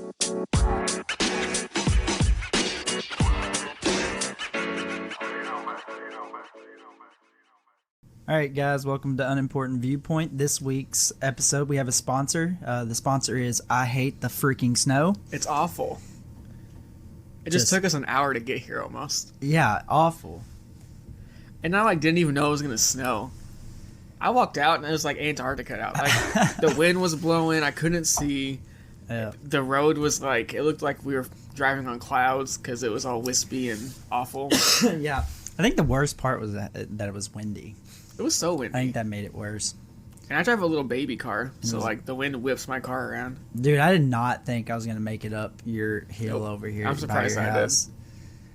All right, guys, welcome to Unimportant Viewpoint. This week's episode, we have a sponsor. The sponsor is I Hate the Freaking Snow. It's awful. It just took us an hour to get here almost. Yeah, awful. And I didn't even know it was going to snow. I walked out and it was like Antarctica out. The wind was blowing. I couldn't see. Yeah. The road was it looked like we were driving on clouds because it was all wispy and awful. Yeah. I think the worst part was that it was windy. It was so windy. I think that made it worse. And I drive a little baby car, so the wind whips my car around. Dude, I did not think I was going to make it up your hill over here. I'm surprised I did.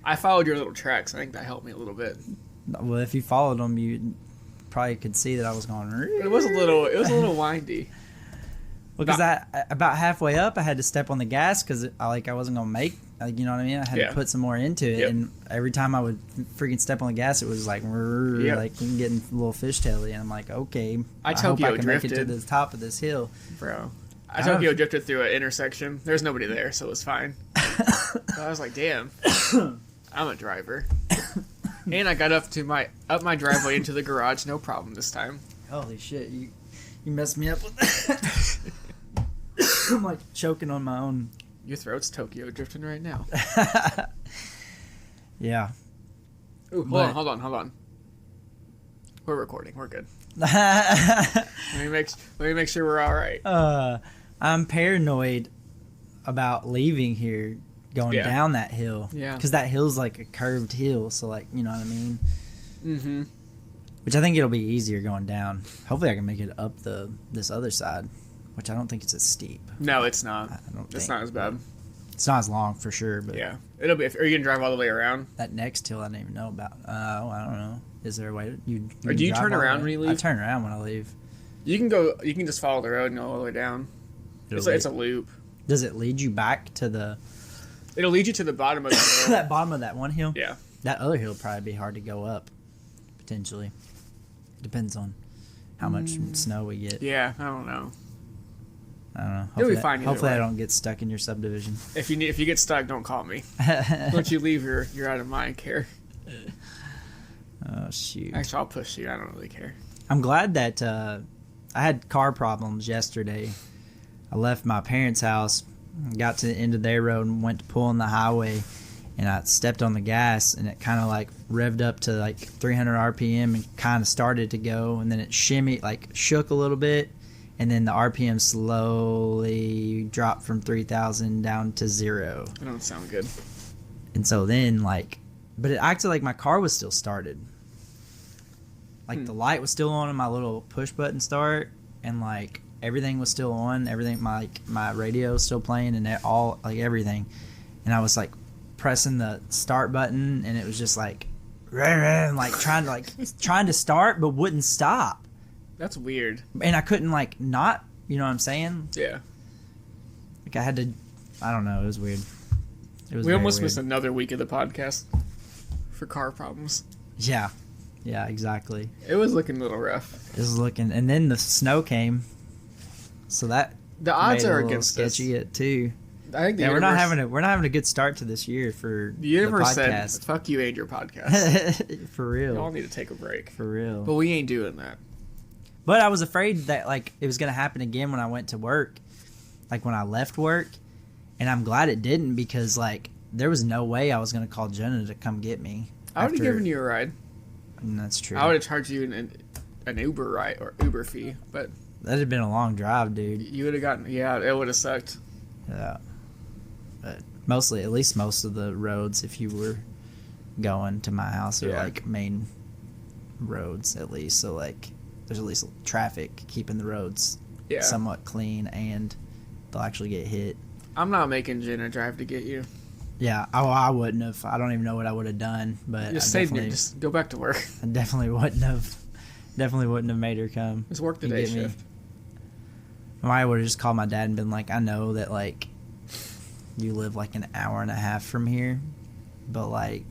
I followed your little tracks. I think that helped me a little bit. Well, if you followed them, you probably could see that I was going. It was a little windy. Well, because about halfway up, I had to step on the gas because I wasn't going to make, you know what I mean? I had to put some more into it. Yep. And every time I would freaking step on the gas, it was like getting a little fishtaily. And I'm like, okay, I hope I can make it to the top of this hill. Bro, I Tokyo drifted through an intersection. There's nobody there, so it was fine. So I was like, damn, I'm a driver. And I got up my driveway into the garage, no problem this time. Holy shit, you messed me up with that. I'm like choking on my own. Your throat's Tokyo drifting right now. Yeah. Ooh, hold on. We're recording. We're good. Let me make sure we're all right. I'm paranoid about leaving here, going down that hill. Yeah. Because that hill's like a curved hill, so you know what I mean. Mm-hmm. Which I think it'll be easier going down. Hopefully, I can make it up this other side. Which I don't think it's as steep. No, it's not. It's not as bad. It's not as long for sure, but yeah, it'll be. Are you gonna drive all the way around? That next hill I didn't even know about. I don't know. Is there a way or do you turn around when you leave? I turn around when I leave. You can go. You can just follow the road and go all the way down. It's a loop. Does it lead you back to the? It'll lead you to the bottom of the hill. That bottom of that one hill. Yeah. That other hill would probably be hard to go up. Potentially. Depends on how much snow we get. Yeah, I don't know. You'll be fine. Hopefully, I don't get stuck in your subdivision. If you get stuck, don't call me. Once you leave, you're out of my care. Oh shoot! Actually, I'll push you. I don't really care. I'm glad that I had car problems yesterday. I left my parents' house, got to the end of their road, and went to pull on the highway, and I stepped on the gas, and it kind of revved up to 300 RPM and kind of started to go, and then it shook a little bit. And then the RPM slowly dropped from 3,000 down to 0. That don't sound good. And so then, but it acted like my car was still started. The light was still on my little push button start. And, everything was still on. Everything, my radio was still playing and everything. And I was, pressing the start button. And it was just, trying to start but wouldn't stop. That's weird. And I couldn't not, you know what I'm saying? Yeah. I had to, I don't know, it was weird. We almost missed another week of the podcast for car problems. Yeah. Yeah, exactly. It was looking a little rough. It was looking, and then the snow came. So that the odds are against us. Sketchy it too. I think we're not having a good start to this year for the universe the podcast. Said, "Fuck you and your podcast." For real. Y'all need to take a break. For real. But we ain't doing that. But I was afraid that it was going to happen again when I went to work, when I left work, and I'm glad it didn't because there was no way I was going to call Jenna to come get me. I would have given you a ride. And that's true. I would have charged you an Uber ride or Uber fee, but that'd have been a long drive, dude. You would have gotten it would have sucked. Yeah, but at least most of the roads, if you were going to my house, are main roads at least, so there's at least traffic keeping the roads somewhat clean, and they'll actually get hit. I'm not making Jenna drive to get you. Yeah, I wouldn't have. I don't even know what I would have done, but just go back to work. I definitely wouldn't have made her come. Just work the day shift. I would have just called my dad and been like, I know that you live an hour and a half from here, but I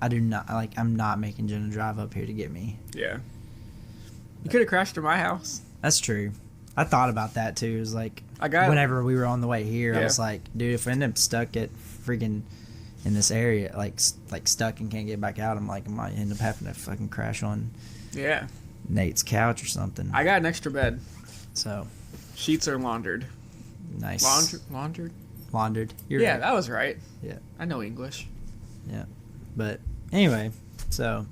do not I'm not making Jenna drive up here to get me. Yeah. You could have crashed to my house. That's true. I thought about that too. It was whenever we were on the way here, Yeah. I was like, dude, if I end up stuck at freaking in this area, like stuck and can't get back out, I'm like, I might end up having to fucking crash on Nate's couch or something. I got an extra bed. So Sheets are laundered. nice. Laundered? Laundered. You're Yeah, right. that was right. Yeah. I know English. Yeah. But anyway, so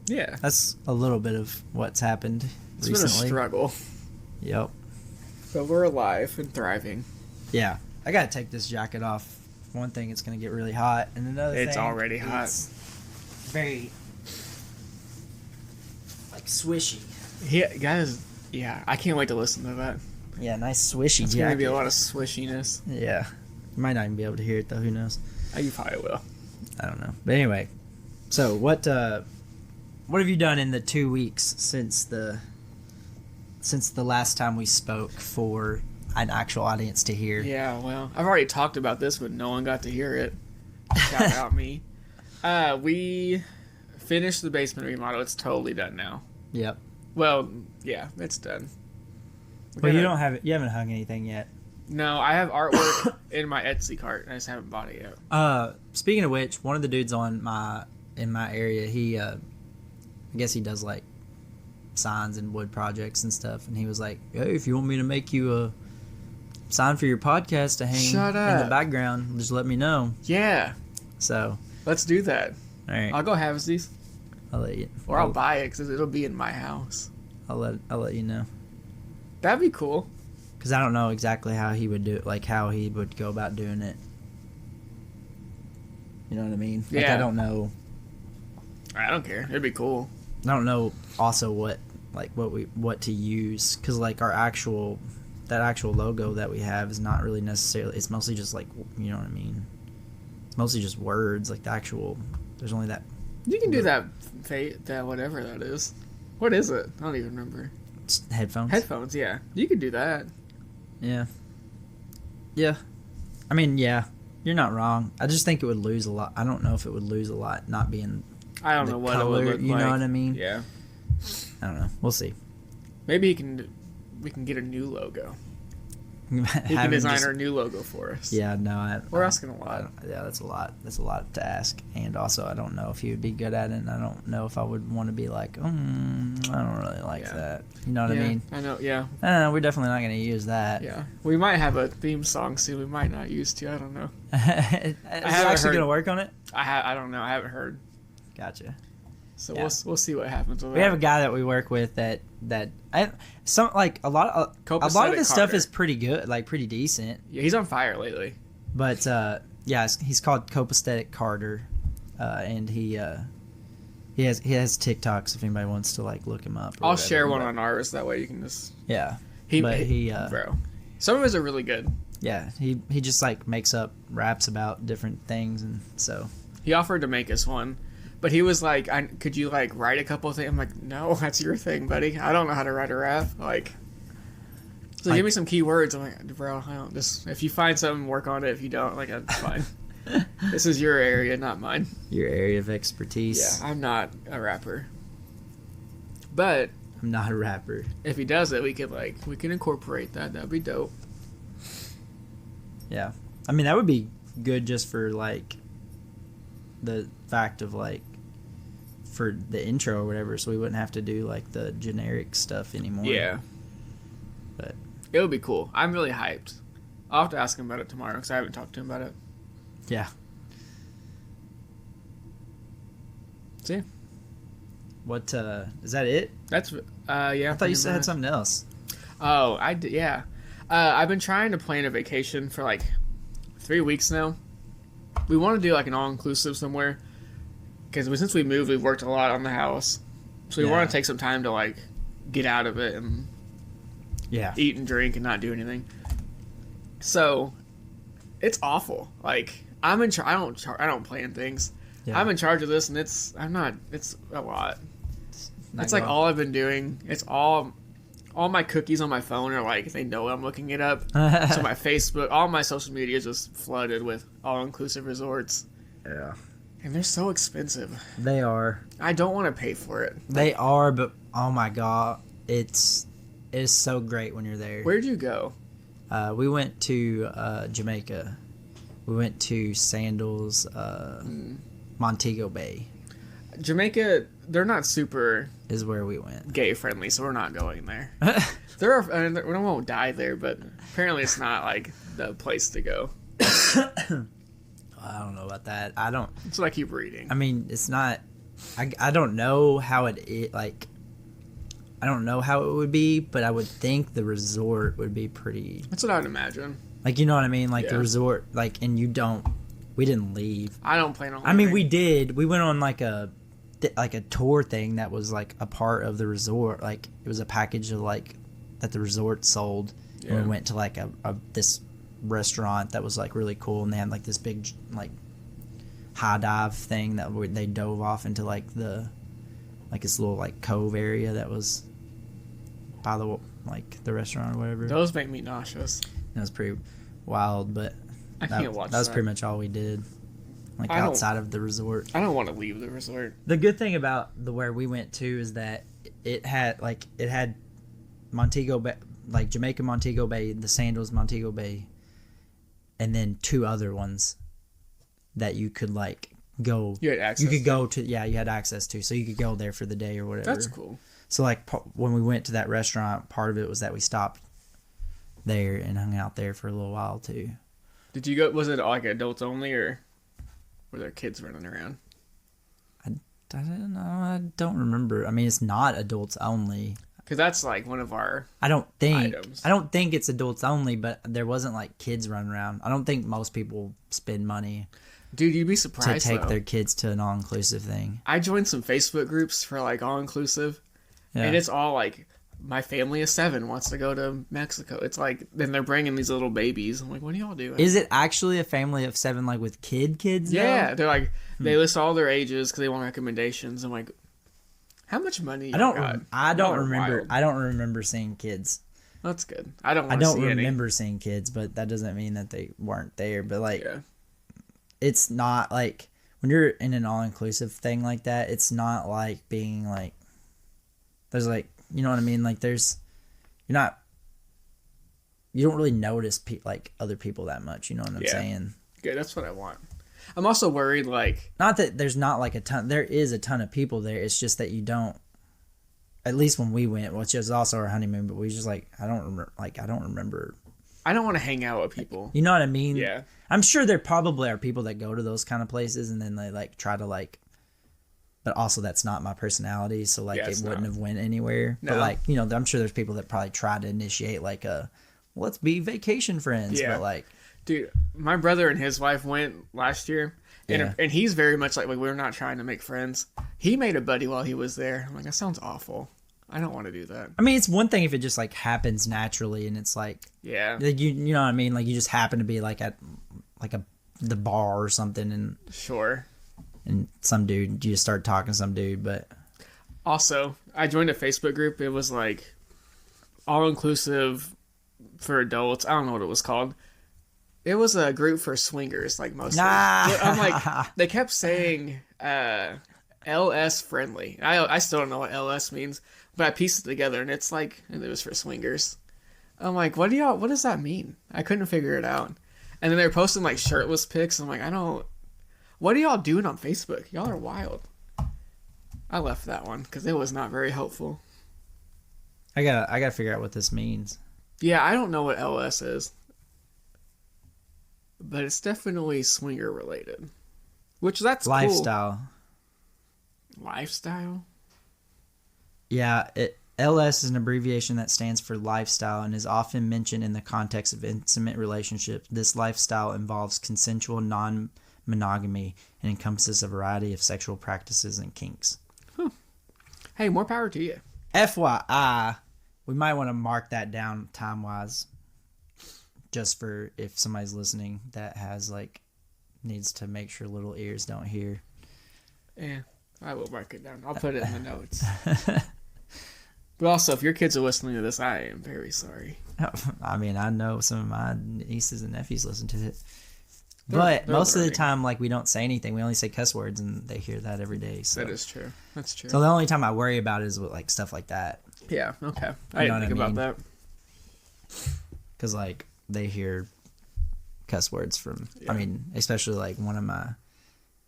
Yeah. that's a little bit of what's happened It's recently. been a struggle. Yep. But we're alive and thriving. Yeah. I gotta take this jacket off. One thing, it's gonna get really hot, and another thing, It's already hot. It's very like swishy. Yeah, guys. Yeah, I can't wait to listen to that. Yeah, nice swishy It's jacket. gonna be a lot of swishiness. Yeah. You might not even be able to hear it though. Who knows? You probably will. I don't know. But anyway, so what have you done in the 2 weeks since the last time we spoke for an actual audience to hear? Yeah, well, I've already talked about this, but no one got to hear it. Shout out me. We finished the basement remodel. It's totally done now. Yep. Well, yeah, it's done. But you haven't hung anything yet. No, I have artwork in my Etsy cart. I just haven't bought it yet. Speaking of which, one of the dudes in my area, he I guess he does like signs and wood projects and stuff, and he was like, hey, if you want me to make you a sign for your podcast to hang Shut in the up. background, just let me know. Yeah, So let's do that. all right, I'll go have these, I'll let you, or I'll buy it because it'll be in my house. I'll let you know, That'd be cool. because I don't know exactly how he would do it, like how he would go about doing it. You know what I mean? Like, Yeah. I don't know. I don't care. It'd be cool. I don't know also what to use, because like that actual logo that we have is not really necessarily, it's mostly just like, you know what I mean, it's mostly just words, like the actual, there's only that. You can do that whatever that is. What is it? I don't even remember. Headphones. Headphones, yeah. You could do that. Yeah I mean, yeah, you're not wrong. I just think it would lose a lot. I don't know if it would lose a lot not being I don't the know what color, it would look you like. know what I mean? Yeah. I don't know, we'll see. Maybe we can get a new logo. He can Having design just- our new logo for us. yeah, no, We're asking a lot. Yeah, that's a lot to ask, and also I don't know if he would be good at it, and I don't know if I would want to be like, I don't really like Yeah. that. You know what Yeah, I mean? I know, yeah. We're definitely not going to use that. Yeah. We might have a theme song soon. We might not use to. I don't know. Is it actually going to work on it? I don't know. I haven't heard. Gotcha. So Yeah. we'll see what happens with We that. have a guy that we work with that a lot of Copacetic his stuff Carter. is pretty good, like pretty decent. Yeah, he's on fire lately. But yeah, he's called Copacetic Carter, and he has TikToks if anybody wants to like look him up. or I'll whatever, share one but- on ours. That way you can just. Yeah, He, bro. Some of his are really good. Yeah, he just like makes up raps about different things, and so He offered to make us one, but he was like, "Could you like write a couple of things?" I'm like, "No, that's your thing, buddy. I don't know how to write a rap." Like, so give me some keywords. I'm like, "Bro, I don't just if you find something, work on it. If you don't, like, that's fine. This is your area, not mine." your area of expertise. Yeah, I'm not a rapper, but I'm not a rapper. if he does it, we can incorporate that. That'd be dope. Yeah, I mean that would be good just for like the fact of like for the intro or whatever, so we wouldn't have to do like the generic stuff anymore. Yeah, but it would be cool. I'm really hyped. I'll have to ask him about it tomorrow because I haven't talked to him about it. yeah. See, What is that? It? that's yeah. I thought you said had something else. Oh, I did. Yeah, I've been trying to plan a vacation for like 3 weeks now. We want to do like an all-inclusive somewhere because since we moved, we've worked a lot on the house, so we Yeah. want to take some time to like get out of it and Yeah. eat and drink and not do anything. So it's awful. Like I'm in charge. I don't plan things. Yeah. I'm in charge of this, and it's a lot. Not It's like going- all I've been doing. It's all my cookies on my phone are like they know I'm looking it up. So my Facebook, all my social media is just flooded with all-inclusive resorts, Yeah. and they're so expensive. They are. I don't want to pay for it. They are, but oh my god, it's so great when you're there. Where'd you go? We went to Jamaica. We went to Sandals, Montego Bay. Jamaica, they're not super is where we went. Gay friendly, so we're not going there. We won't die there, but apparently it's not like the place to go. I don't know about that. That's what I keep reading. I mean, it's not. I don't know how it like. I don't know how it would be, but I would think the resort would be pretty. That's what I would imagine. Like, you know what I mean? Like the resort, like, and we didn't leave. I don't plan on leaving. I mean, we did. We went on like a tour thing that was like a part of the resort. Like, it was a package of like that the resort sold. Yeah. And we went to like this restaurant that was like really cool, and they had like this big like high dive thing that they dove off into like this little like cove area that was by the restaurant or whatever. Those make me nauseous. That was pretty wild, but I can't watch that. That was pretty much all we did, like outside of the resort. I don't want to leave the resort. The good thing about where we went to is that it had Montego Bay, like Jamaica Montego Bay, the Sandals Montego Bay, and then 2 other ones that you could like go. You had access. You could go to. Yeah, you had access to, so you could go there for the day or whatever. That's cool. So like when we went to that restaurant, part of it was that we stopped there and hung out there for a little while too. Did you go? Was it like adults only, or were there kids running around? I don't know. I don't remember. I mean, it's not adults only. Because that's like one of our items. I don't think it's adults only, but there wasn't like kids running around. I don't think most people spend money. Dude, you'd be surprised to take their kids to an all-inclusive thing. I joined some Facebook groups for like all-inclusive, and it's all like, my family of 7 wants to go to Mexico. It's like, then they're bringing these little babies. I'm like, what are y'all doing? Is it actually a family of 7, like with kids? Yeah, though? They're like, they list all their ages because they want recommendations. I'm like, how much money? I don't remember. I don't remember seeing kids. That's good. I don't remember seeing kids, but that doesn't mean that they weren't there. But like, it's not like when you're in an all-inclusive thing like that. It's not like being like there's like, you know what I mean? Like you don't really notice like other people that much. You know what I'm saying? Good. That's what I want. I'm also worried, like, not that there's not like a ton. There is a ton of people there. It's just that you don't. At least when we went, which is also our honeymoon, but we just like I don't remember. I don't want to hang out with people. You know what I mean? Yeah. I'm sure there probably are people that go to those kind of places and then they like try to like. But also that's not my personality, so like it wouldn't have went anywhere. No. But like, you know, I'm sure there's people that probably try to initiate like let's be vacation friends. Yeah. But like, dude, my brother and his wife went last year, and he's very much like we're not trying to make friends. He made a buddy while he was there. I'm like, that sounds awful. I don't want to do that. I mean, it's one thing if it just like happens naturally, and it's like, like you know what I mean, like you just happen to be like at like the bar or something, and sure. And some dude, you just start talking to some dude, but... Also, I joined a Facebook group. It was like all-inclusive for adults. I don't know what it was called. It was a group for swingers, like mostly. I'm like, they kept saying LS friendly. I still don't know what LS means, but I pieced it together, and it's like, and it was for swingers. I'm like, what does that mean? I couldn't figure it out. And then they were posting like shirtless pics. I'm like, what are y'all doing on Facebook? Y'all are wild. I left that one because it was not very helpful. I gotta figure out what this means. Yeah, I don't know what LS is, but it's definitely swinger related. That's lifestyle. Cool. Lifestyle. Yeah, LS is an abbreviation that stands for lifestyle and is often mentioned in the context of intimate relationships. This lifestyle involves consensual non-monogamy and encompasses a variety of sexual practices and kinks. Hey, more power to you. FYI, we might want to mark that down time-wise, just for if somebody's listening that has like needs to make sure little ears don't hear. Yeah, I will mark it down. I'll put it in the notes. But also, if your kids are listening to this, I am very sorry. I mean, I know some of my nieces and nephews listen to it. But most of the time, like, we don't say anything. We only say cuss words, and they hear that every day. So. That is true. That's true. So the only time I worry about it is with, like, stuff like that. Yeah, okay. I didn't think about that. Because, like, they hear cuss words from. Yeah. I mean, especially like one of my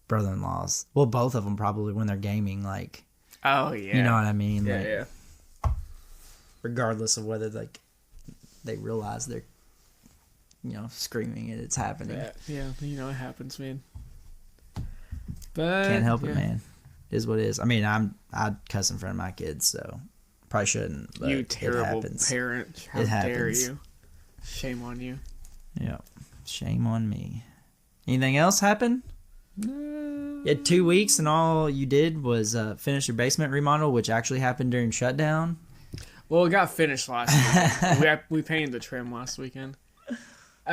brother-in-laws. Well, both of them probably when they're gaming. Like, oh yeah, you know what I mean? Yeah, like, yeah. Regardless of whether like they realize they're, screaming it, it's happening. Yeah, it happens, man. But Can't help it, man. It is what it is. I mean, I'd cuss in front of my kids, so probably shouldn't. But you terrible it parent! How it dare happens. you? Shame on you. Yeah, shame on me. Anything else happen? You had 2 weeks, and all you did was finish your basement remodel, which actually happened during shutdown. Well, it got finished last weekend. we painted the trim last weekend. We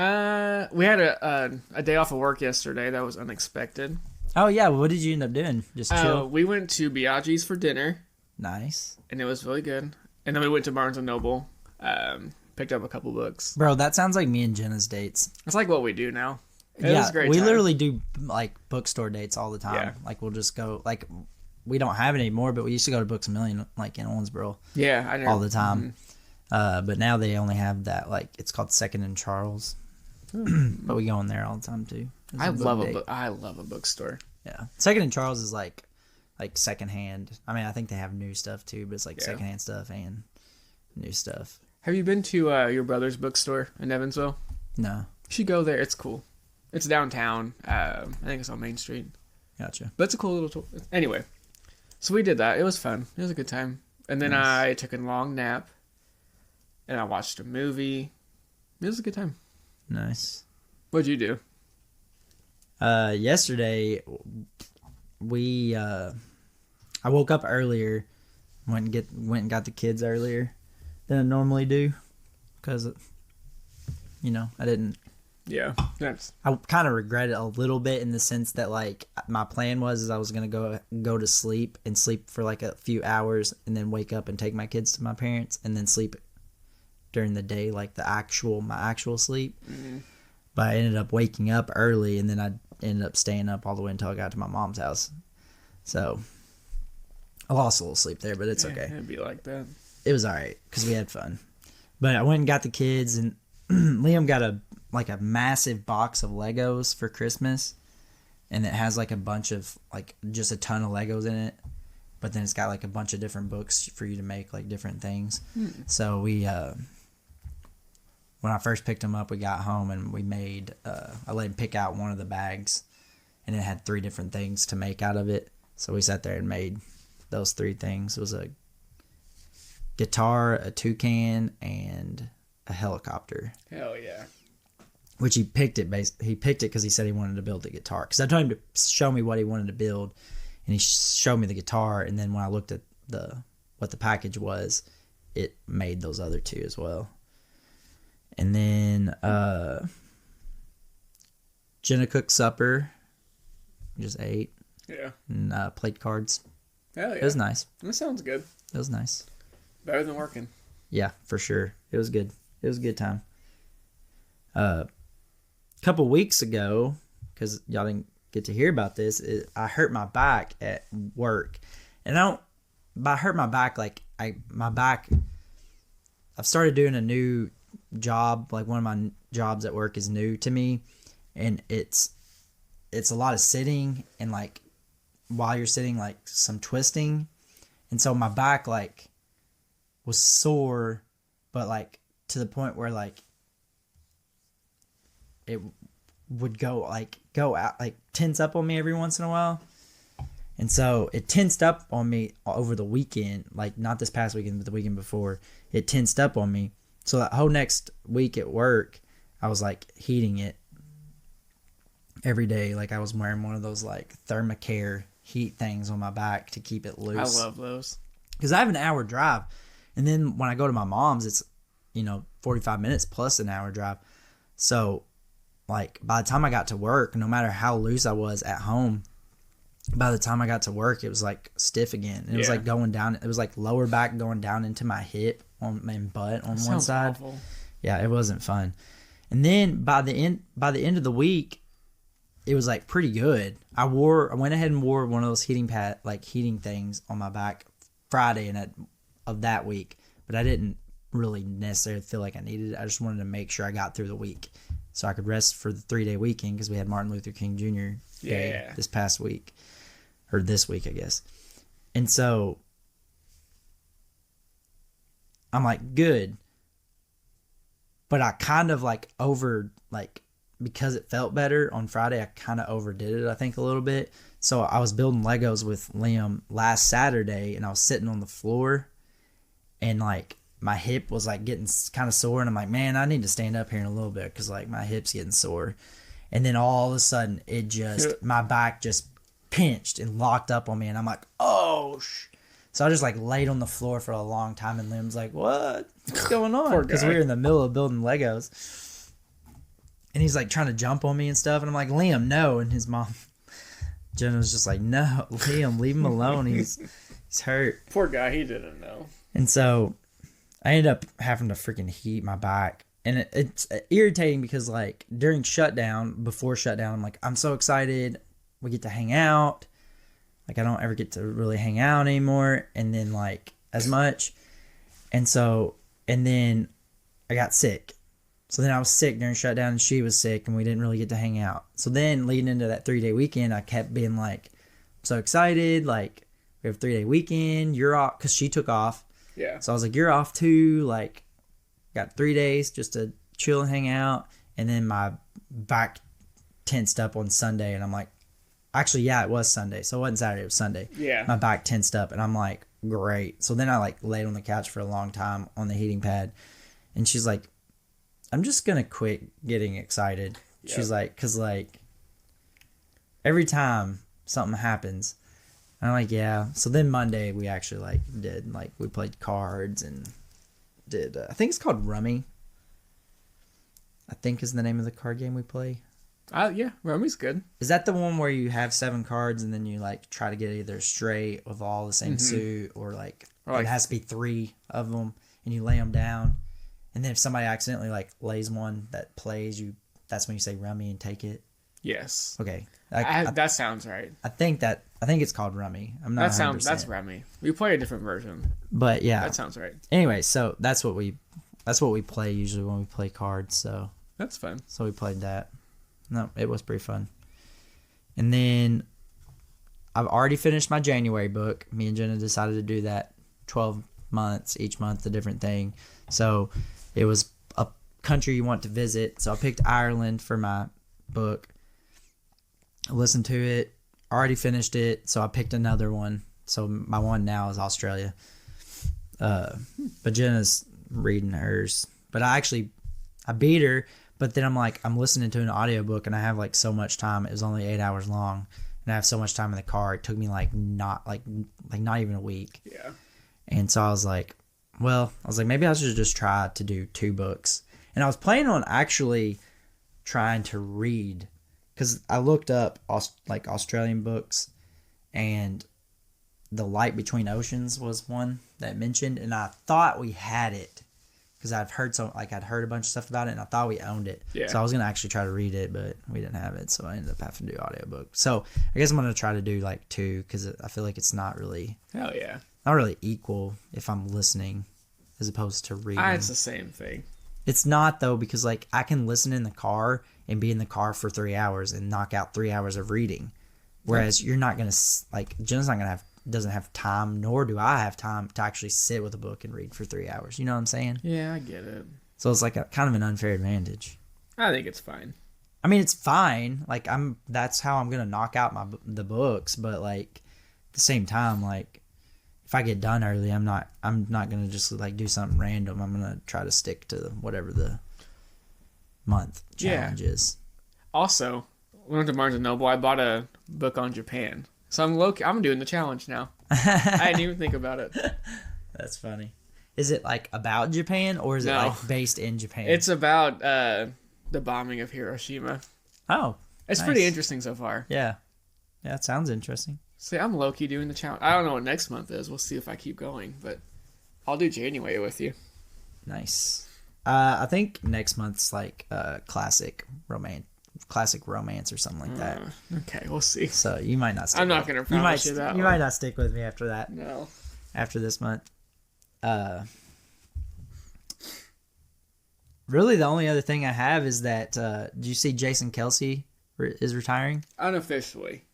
had a day off of work yesterday. That was unexpected. Oh yeah, what did you end up doing? Just chill. We went to Biaggi's for dinner. Nice, and it was really good. And then we went to Barnes and Noble. Picked up a couple books. Bro, that sounds like me and Jenna's dates. It's like what we do now. It was a great we time. Literally do like bookstore dates all the time. Yeah. Like we'll just go. Like we don't have it anymore, but we used to go to Books A Million like in Owensboro. Yeah, I know. All the time. But now they only have that, like, it's called Second and Charles. But we go in there all the time too. I love a bookstore. Yeah, Second and Charles is like secondhand. I mean, I think they have new stuff too, but it's like secondhand stuff and new stuff. Have you been to your brother's bookstore in Evansville? No. You should go there. It's cool. It's downtown. I think it's on Main Street. Gotcha. But it's a cool little tour. Anyway, so we did that. It was fun. It was a good time. And then I took a long nap. And I watched a movie. It was a good time. Nice. What'd you do? Yesterday, I woke up earlier, went and got the kids earlier than I normally do, because, I didn't. Yeah, that's. I kind of regret it a little bit in the sense that, like, my plan was I was gonna go to sleep and sleep for like a few hours and then wake up and take my kids to my parents and then sleep during the day, like my actual sleep. Mm-hmm. But I ended up waking up early, and then I ended up staying up all the way until I got to my mom's house. So I lost a little sleep there, but it's okay. It'd be like that. It was all right because we had fun. But I went and got the kids, and Liam got a massive box of Legos for Christmas, and it has like a bunch of like just a ton of Legos in it. But then it's got like a bunch of different books for you to make like different things. So we, when I first picked them up, we got home and we made, I let him pick out one of the bags, and it had 3 different things to make out of it. So we sat there and made those 3 things. It was a guitar, a toucan, and a helicopter. Hell yeah. Which he picked it because he said he wanted to build a guitar. Because I told him to show me what he wanted to build, and he showed me the guitar. And then when I looked at what the package was, it made those other 2 as well. And then Jenna cooked supper, just ate. Yeah. And played cards. Hell yeah. It was nice. That sounds good. It was nice. Better than working. Yeah, for sure. It was good. It was a good time. A couple weeks ago, because y'all didn't get to hear about this, I hurt my back at work. And by hurt my back, like my back, I've started doing a new job. Like one of my jobs at work is new to me, and it's a lot of sitting, and like while you're sitting, like some twisting. And so my back like was sore, but like to the point where like it would go out, like tense up on me every once in a while. And so it tensed up on me over the weekend, like not this past weekend, but the weekend before. It tensed up on me. So that whole next week at work, I was like heating it every day. Like I was wearing one of those like Thermacare heat things on my back to keep it loose. I love those. Because I have an hour drive. And then when I go to my mom's, it's, 45 minutes plus an hour drive. So like by the time I got to work, no matter how loose I was at home, by the time I got to work, it was like stiff again. And it was like going down. It was like lower back going down into my hip and butt on one side. Awful. Yeah, it wasn't fun. And then by the end of the week, it was like pretty good. I went ahead and wore one of those heating things on my back Friday of that week, but I didn't really necessarily feel like I needed it. I just wanted to make sure I got through the week so I could rest for the 3-day weekend because we had Martin Luther King Jr. Day this past week. Or this week, I guess. And so I'm like, good. But I kind of like because it felt better on Friday, I kind of overdid it, I think, a little bit. So I was building Legos with Liam last Saturday, and I was sitting on the floor, and like my hip was like getting kind of sore, and I'm like, man, I need to stand up here in a little bit because like my hip's getting sore. And then all of a sudden, my back just pinched and locked up on me, and I'm like, oh, So I just like laid on the floor for a long time, and Liam's like, what's going on? Because we were in the middle of building Legos. And he's like trying to jump on me and stuff. And I'm like, Liam, no. And his mom, Jenna, was just like, no, Liam, leave him alone. He's hurt. Poor guy, he didn't know. And so I ended up having to freaking heat my back. And it's irritating because like before shutdown, I'm like, I'm so excited. We get to hang out. Like I don't ever get to really hang out anymore. And then like as much. And then I got sick. So then I was sick during shutdown, and she was sick, and we didn't really get to hang out. So then leading into that 3-day weekend, I kept being like, I'm so excited. Like, we have a 3-day weekend. You're off, because she took off. Yeah. So I was like, you're off too. Like, got 3 days just to chill and hang out. And then my back tensed up on Sunday, and I'm like, actually, yeah, it was Sunday. So it wasn't Saturday, it was Sunday. Yeah. My back tensed up, and I'm like, great. So then I like laid on the couch for a long time on the heating pad, and she's like, I'm just going to quit getting excited. Yep. She's like, because, like, every time something happens, I'm like, yeah. So then Monday we actually, like, we played cards and did, I think it's called Rummy. I think is the name of the card game we play. Yeah, Rummy's good. Is that the one where you have 7 cards and then you, like, try to get either straight with all the same suit or, like, it has to be 3 of them and you lay them down? And then if somebody accidentally like lays one that plays, that's when you say Rummy and take it. Yes. Okay. That sounds right. I think it's called Rummy. I'm not. That's Rummy. We play a different version. But yeah, that sounds right. Anyway, so that's what we play usually when we play cards. So that's fun. So we played that. No, it was pretty fun. And then I've already finished my January book. Me and Jenna decided to do that 12 months, each month a different thing. So it was a country you want to visit. So I picked Ireland for my book. I listened to it. Already finished it. So I picked another one. So my one now is Australia. But Jenna's reading hers. But I beat her. But then I'm like, I'm listening to an audiobook and I have like so much time. It was only 8 hours long. And I have so much time in the car. It took me not even a week. Yeah. And so I was like, maybe I should just try to do 2 books. And I was planning on actually trying to read, because I looked up Australian books, and The Light Between Oceans was one that mentioned, and I thought we had it because I'd heard a bunch of stuff about it, and I thought we owned it. Yeah. So I was gonna actually try to read it, but we didn't have it, so I ended up having to do audiobook. So I guess I'm gonna try to do 2 because I feel like it's not really. Hell yeah. Not really equal if I'm listening as opposed to reading. It's the same thing. It's not, though, because I can listen in the car and be in the car for 3 hours and knock out 3 hours of reading. Whereas you're not going to, Jen's doesn't have time, nor do I have time to actually sit with a book and read for 3 hours. You know what I'm saying? Yeah, I get it. So it's kind of an unfair advantage. I think it's fine. I mean, it's fine. That's how I'm going to knock out the books. But at the same time, if I get done early, I'm not gonna just do something random. I'm gonna try to stick to whatever the month challenge is. Also, we went to Barnes and Noble. I bought a book on Japan, so I'm doing the challenge now. I didn't even think about it. That's funny. Is it about Japan, or is it based in Japan? It's about the bombing of Hiroshima. Oh, it's pretty interesting so far. Yeah, it sounds interesting. See, I'm low-key doing the challenge. I don't know what next month is. We'll see if I keep going, but I'll do January with you. Nice. I think next month's classic romance or something like that. Okay, we'll see. So you might not stick. I'm not going to promise you that. You might not stick with me after that. No. After this month. Really, the only other thing I have is that did you see Jason Kelsey is retiring? Unofficially.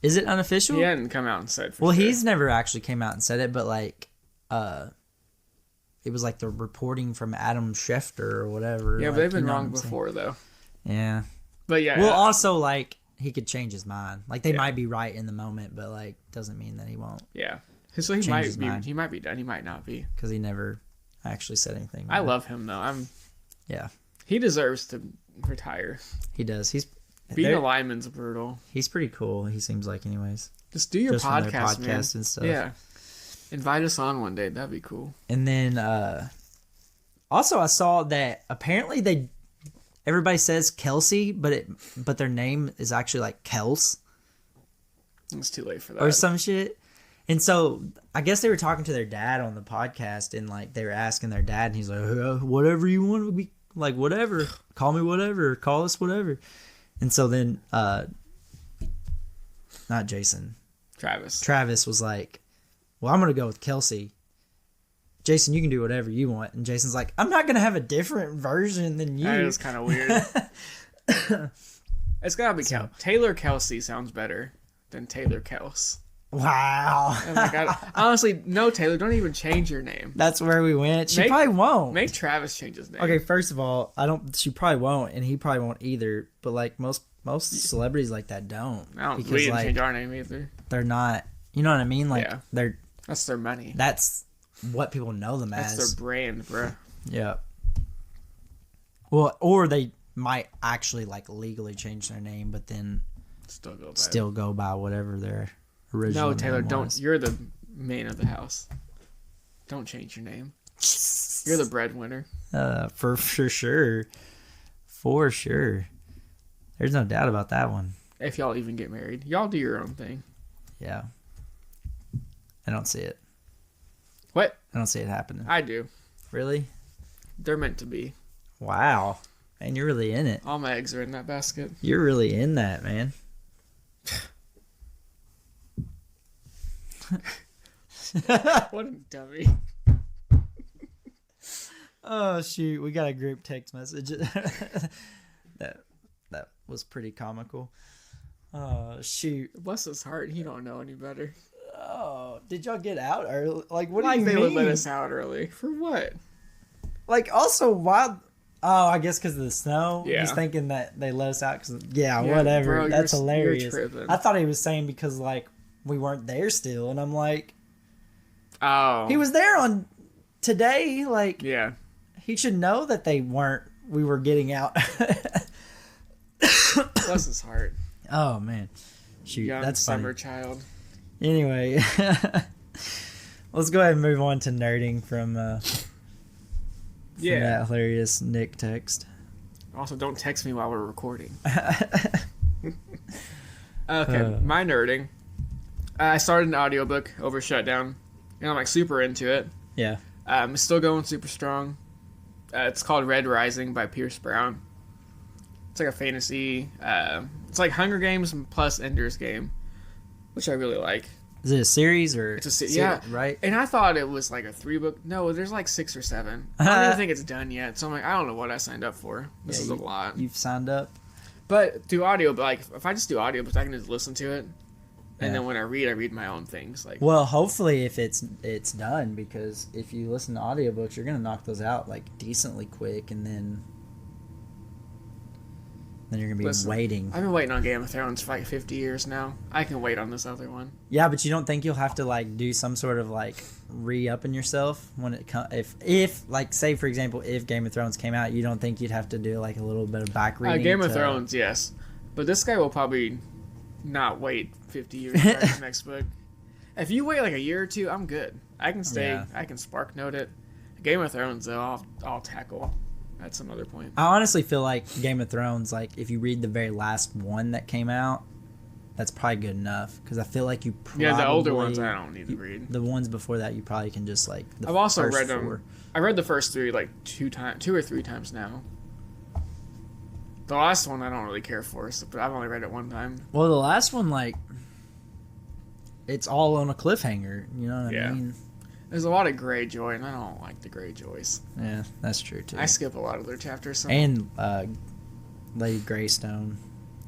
Is it unofficial? He hadn't come out and said. Well, he's never actually came out and said it, but like, it was like the reporting from Adam Schefter or whatever. Yeah, like, but they've been wrong before though. Yeah. But yeah. Well, also like he could change his mind. Like they might be right in the moment, but like doesn't mean that he won't. Yeah. So he might be. He might be done. He might not be. Because he never actually said anything. I love him though. Yeah. He deserves to retire. He does. Being a lineman's brutal. He's pretty cool. He seems like, anyways. Just do your podcast, man. And stuff. Yeah. Invite us on one day. That'd be cool. And then, also I saw that apparently everybody says Kelsey, but their name is actually like Kels. It's too late for that. Or some shit. And so I guess they were talking to their dad on the podcast, and like they were asking their dad, and he's like, whatever you want to be, like whatever, call me whatever, call us whatever. And so then, not Jason, Travis was like, well, I'm going to go with Kelsey. Jason, you can do whatever you want. And Jason's like, I'm not going to have a different version than you. That is kind of weird. It's got to be Taylor Kelsey sounds better than Taylor Kels. Wow. Oh my God. Honestly, no, Taylor, don't even change your name. That's where we went. She probably won't. Make Travis change his name. Okay, first of all, she probably won't, and he probably won't either. But like most celebrities like that don't. We didn't change our name either. They're not, you know what I mean? Like that's their money. That's what people know them as. That's their brand, bro. Yeah. Well, or they might actually like legally change their name, but then still go by whatever their original name Taylor, was. don't. You're the man of the house. Don't change your name. You're the breadwinner. For sure. For sure. There's no doubt about that one. If y'all even get married, y'all do your own thing. Yeah. I don't see it. What? I don't see it happening. I do. Really? They're meant to be. Wow. And you're really in it. All my eggs are in that basket. You're really in that, man. What a dummy. Oh, shoot. We got a group text message. That was pretty comical. Oh, shoot. Bless his heart. He don't know any better. Oh, did y'all get out early? Like, what do you mean? They would let us out early. For what? Like, also, why? Oh, I guess because of the snow? Yeah. He's thinking that they let us out because, whatever. Bro, that's hilarious. You're tripping. I thought he was saying because, like, we weren't there still. And I'm like, oh. He was there on today. Like, yeah. He should know that we were getting out. Bless his heart. Oh, man. Shoot, Young that's funny. summer child. Anyway, let's go ahead and move on to nerding from that hilarious Nick text. Also, don't text me while we're recording. Okay, my nerding. I started an audiobook over shutdown, and I'm like super into it. Yeah. It's still going super strong. It's called Red Rising by Pierce Brown. It's like a fantasy. It's like Hunger Games plus Ender's Game, which I really like. Is it a series or? It's a series, yeah, right. And I thought it was like a 3-book. No, there's like 6 or 7. I don't even think it's done yet. So I'm like, I don't know what I signed up for. This is a lot. You've signed up. But through audio, like if I just do audiobooks, I can just listen to it, and then when I read my own things. Like, well, hopefully if it's done, because if you listen to audiobooks, you're gonna knock those out like decently quick, and then you're gonna be waiting. I've been waiting on Game of Thrones for like 50 years now. I can wait on this other one. Yeah, but you don't think you'll have to like do some sort of like re-upping yourself when it comes? If like say for example, if Game of Thrones came out, you don't think you'd have to do like a little bit of back reading? Game of Thrones, yes, but this guy will probably not wait 50 years to write the next book. If you wait like a year or two, I'm good. I can stay. Yeah. I can spark note it. Game of Thrones, though, I'll tackle at some other point. I honestly feel like Game of Thrones, like if you read the very last one that came out, that's probably good enough. Because I feel like you probably... Yeah, the older ones I don't need to read. The ones before that you probably can just like... I've also read them. I read the first 3 like 2 or 3 times now. The last one I don't really care for, but I've only read it 1 time. Well, the last one, like... It's all on a cliffhanger, you know what I mean? There's a lot of Greyjoy, and I don't like the Greyjoys. Yeah, that's true too. I skip a lot of their chapters. So. And Lady Greystone.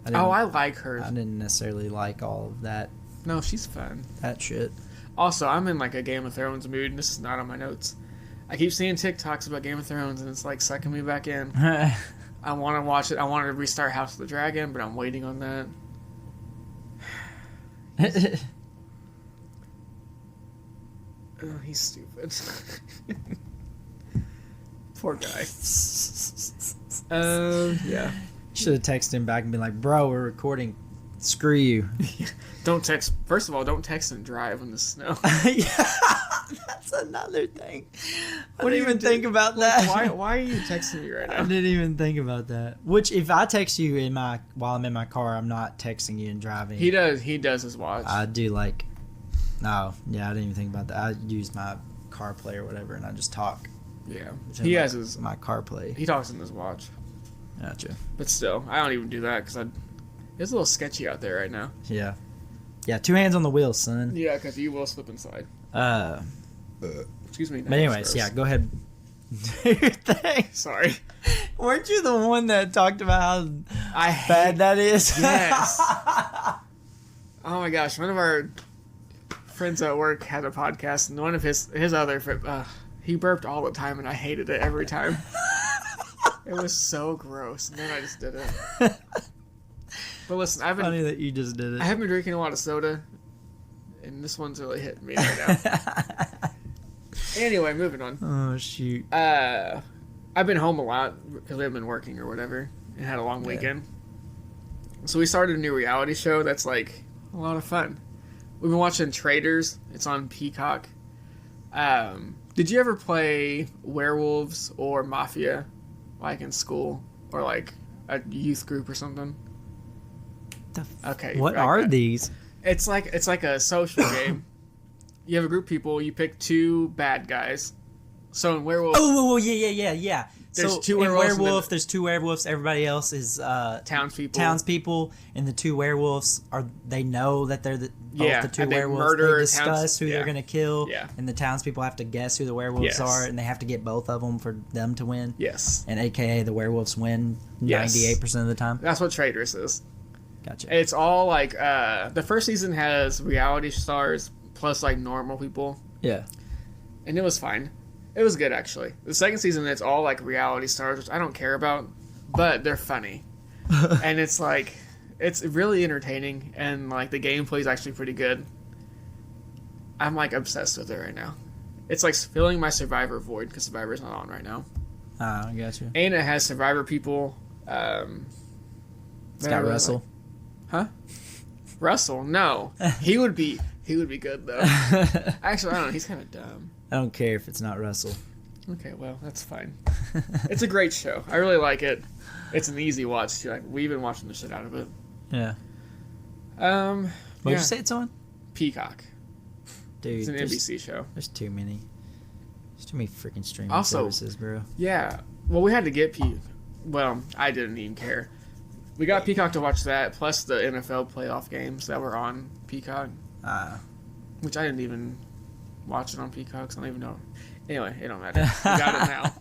I like her. I didn't necessarily like all of that. No, she's fun. That shit. Also, I'm in like a Game of Thrones mood, and this is not on my notes. I keep seeing TikToks about Game of Thrones, and it's like sucking me back in. I want to watch it. I want to restart House of the Dragon, but I'm waiting on that. Oh, he's stupid. Poor guy. Yeah. Should have texted him back and been like, bro, we're recording. Screw you. Don't text. First of all, don't text and drive in the snow. Yeah, that's another thing. I didn't even think about that. Why are you texting me right now? I didn't even think about that. Which, if I text you while I'm in my car, I'm not texting you and driving. He does his watch. I do like. No, yeah, I didn't even think about that. I use my CarPlay or whatever, and I just talk. Yeah, he has my CarPlay. He talks in his watch. Gotcha. But still, I don't even do that because it's a little sketchy out there right now. Yeah. Yeah, 2 hands on the wheel, son. Yeah, because you will slip inside. Excuse me. But anyways, yeah, go ahead. Do your thing. Sorry. Weren't you the one that talked about how bad that is? Yes. Oh my gosh, one of our friends at work had a podcast, and one of his other he burped all the time, and I hated it every time. It was so gross, and then I just did it. But listen, funny that you just did it. I have been drinking a lot of soda, and this one's really hitting me right now. Anyway, moving on. Oh shoot. I've been home a lot because I've been working or whatever, and had a long weekend. So we started a new reality show that's like a lot of fun. We've been watching Traitors. It's on Peacock. Did you ever play Werewolves or Mafia, like in school or like a youth group or something? Okay. What are these? It's like a social game. You have a group of people. You pick 2 bad guys. So in Werewolf. Oh, yeah. There's 2 werewolves. Werewolf, there's 2 werewolves. Everybody else is townspeople, and the 2 werewolves they know that they're both the 2 werewolves. They discuss who they're gonna kill, and the townspeople have to guess who the werewolves are, and they have to get both of them for them to win. Yes. And AKA the werewolves win 98% of the time. That's what Traitors is. Gotcha. It's all like the first season has reality stars plus like normal people. Yeah. And it was fine. It was good actually. The second season it's all like reality stars, which I don't care about, but they're funny. And it's like it's really entertaining, and like the gameplay is actually pretty good. I'm like obsessed with it right now. It's like filling my Survivor void because Survivor's not on right now. I gotcha. And it has Survivor people. It's got Russell. Huh? Russell? No. He would be good though. Actually, I don't know. He's kind of dumb. I don't care if it's not Russell. Okay, well, that's fine. It's a great show. I really like it. It's an easy watch too. Like, we've been watching the shit out of it. Yeah. What did you say it's on? Peacock. Dude, it's an NBC show. There's too many. There's too many freaking streaming services, bro. Yeah. Well, we had to get Peacock. Well, I didn't even care. We got Peacock to watch that, plus the NFL playoff games that were on Peacock. Which I didn't even watch it on Peacock, so I don't even know. Anyway, it don't matter. We got it now.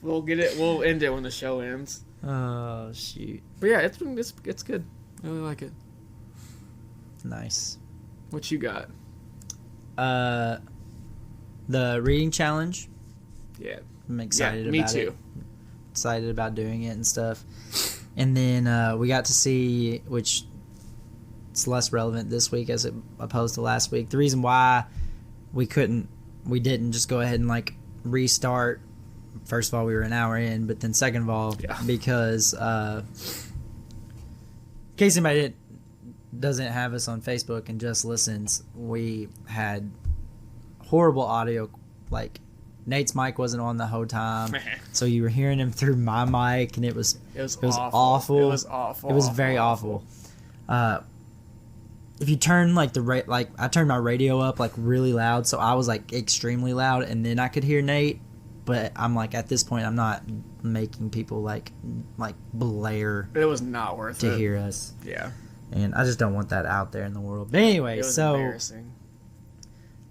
We'll get it. We'll end it when the show ends. Oh shoot! But yeah, it's good. I really like it. Nice. What you got? The reading challenge. Yeah. I'm excited about me too. it. Excited about doing it and stuff. And then we got to see, which it's less relevant this week as opposed to last week. The reason why we didn't just go ahead and like restart. First of all, we were an hour in, but then second of all, because in case anybody doesn't have us on Facebook and just listens, we had horrible audio. Like Nate's mic wasn't on the whole time, so you were hearing him through my mic, and it was awful. It was awful. It was very awful. If you turn like I turned my radio up like really loud, so I was like extremely loud, and then I could hear Nate. But I'm like, at this point, I'm not making people like blare. It was not worth it to hear us. Yeah, and I just don't want that out there in the world. But anyway, it was so embarrassing.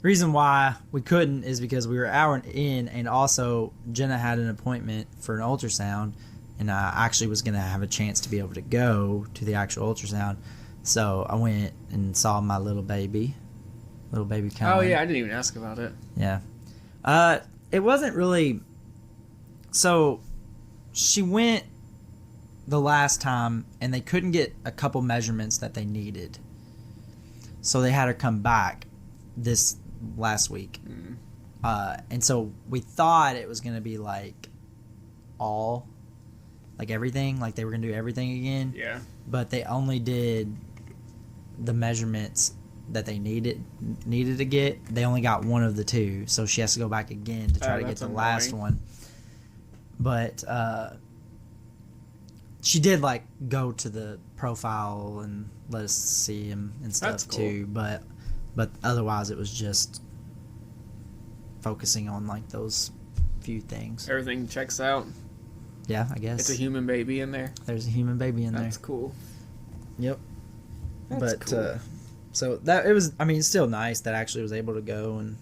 Reason why we couldn't is because we were an hour in, and also Jenna had an appointment for an ultrasound, and I actually was going to have a chance to be able to go to the actual ultrasound. So I went and saw my little baby coming. Oh yeah, I didn't even ask about it. Yeah. It wasn't really. So she went the last time, and they couldn't get a couple measurements that they needed. So they had her come back this last week. And so we thought it was going to be like everything, like they were going to do everything again. Yeah. But they only did the measurements that they needed to get. They only got one of the two, so she has to go back again to try to get the last one. But she did like go to the profile and let us see him and stuff too. But otherwise, it was just focusing on like those few things. Everything checks out. Yeah, I guess it's a human baby in there. There's a human baby in there. That's cool. Yep. That's cool. So that it was. I mean, it's still nice that I actually was able to go and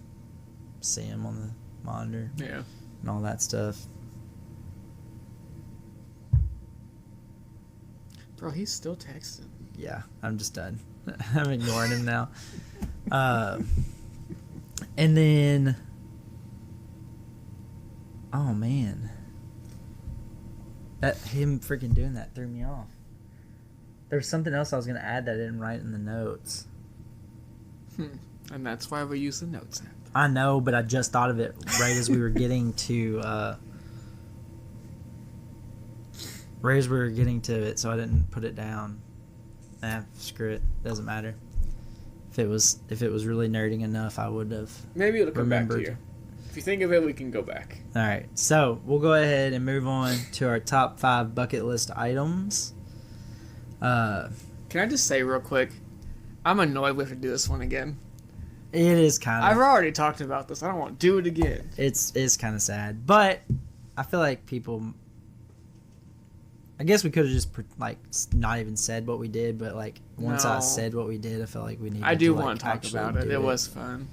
see him on the monitor. Yeah. And all that stuff. Bro, he's still texting. Yeah, I'm just done. I'm ignoring him now. And then, oh man, him freaking doing that threw me off. There was something else I was gonna add that I didn't write in the notes. And that's why we use the notes app. I know, but I just thought of it right as we were getting to it, so I didn't put it down. Screw it. Doesn't matter. If it was really nerding enough, I would have. Maybe it'll come back to you. If you think of it, we can go back. All right, so we'll go ahead and move on to our top 5 bucket list items. Can I just say real quick, I'm annoyed we have to do this one again. It is kind of. I've already talked about this. I don't want to do it again. It's kind of sad, but I feel like people. I guess we could have just like not even said what we did, but like once I said what we did, I felt like we needed. I do to, want to talk about it. It was fun.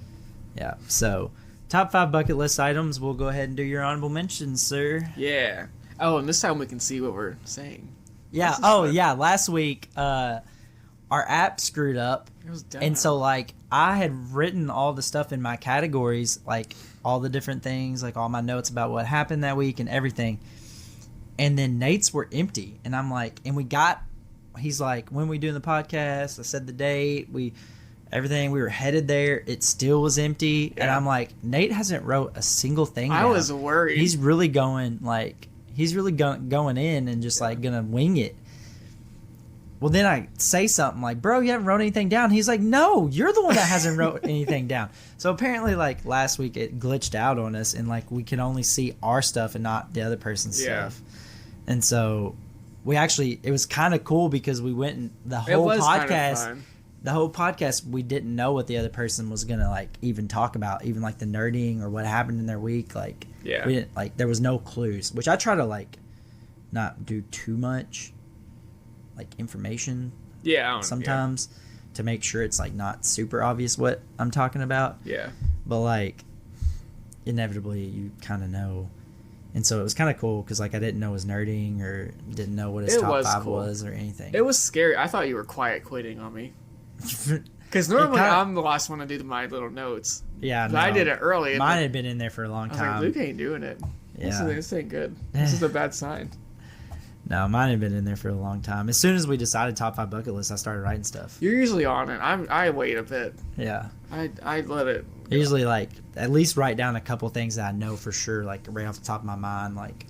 Yeah. So, top 5 bucket list items. We'll go ahead and do your honorable mentions, sir. Yeah. Oh, and this time we can see what we're saying. Yeah. Oh, fun. Yeah. Last week, our app screwed up. It was dumb. And so, like, I had written all the stuff in my categories, like all the different things, like all my notes about what happened that week and everything. And then Nate's were empty. And I'm like, he's like, when we doing the podcast? I said the date, everything, we were headed there. It still was empty. Yeah. And I'm like, Nate hasn't wrote a single thing down. I was worried. He's really going in and just like gonna wing it. Well, then I say something like, bro, you haven't wrote anything down. He's like, no, you're the one that hasn't wrote anything down. So apparently, like, last week it glitched out on us, and, like, we could only see our stuff and not the other person's stuff. And so it was kind of cool because we went and the whole podcast, we didn't know what the other person was going to, like, even talk about, even, like, the nerding or what happened in their week. Like, we didn't, like, there was no clues, which I try to, like, not do too much. Like information sometimes to make sure it's like not super obvious what I'm talking about, but like inevitably you kind of know. And so it was kind of cool because like I didn't know his nerding or didn't know what his top 5 was or anything. It was scary. I thought you were quiet quitting on me because normally I'm the last one to do my little notes. But I did it early. Mine had been in there for a long time. I was like, Luke ain't doing it. This ain't good. This is a bad sign. No, mine had been in there for a long time. As soon as we decided top 5 bucket list, I started writing stuff. You're usually on it. I wait a bit. Yeah. I let it. I usually like at least write down a couple things that I know for sure, like right off the top of my mind. Like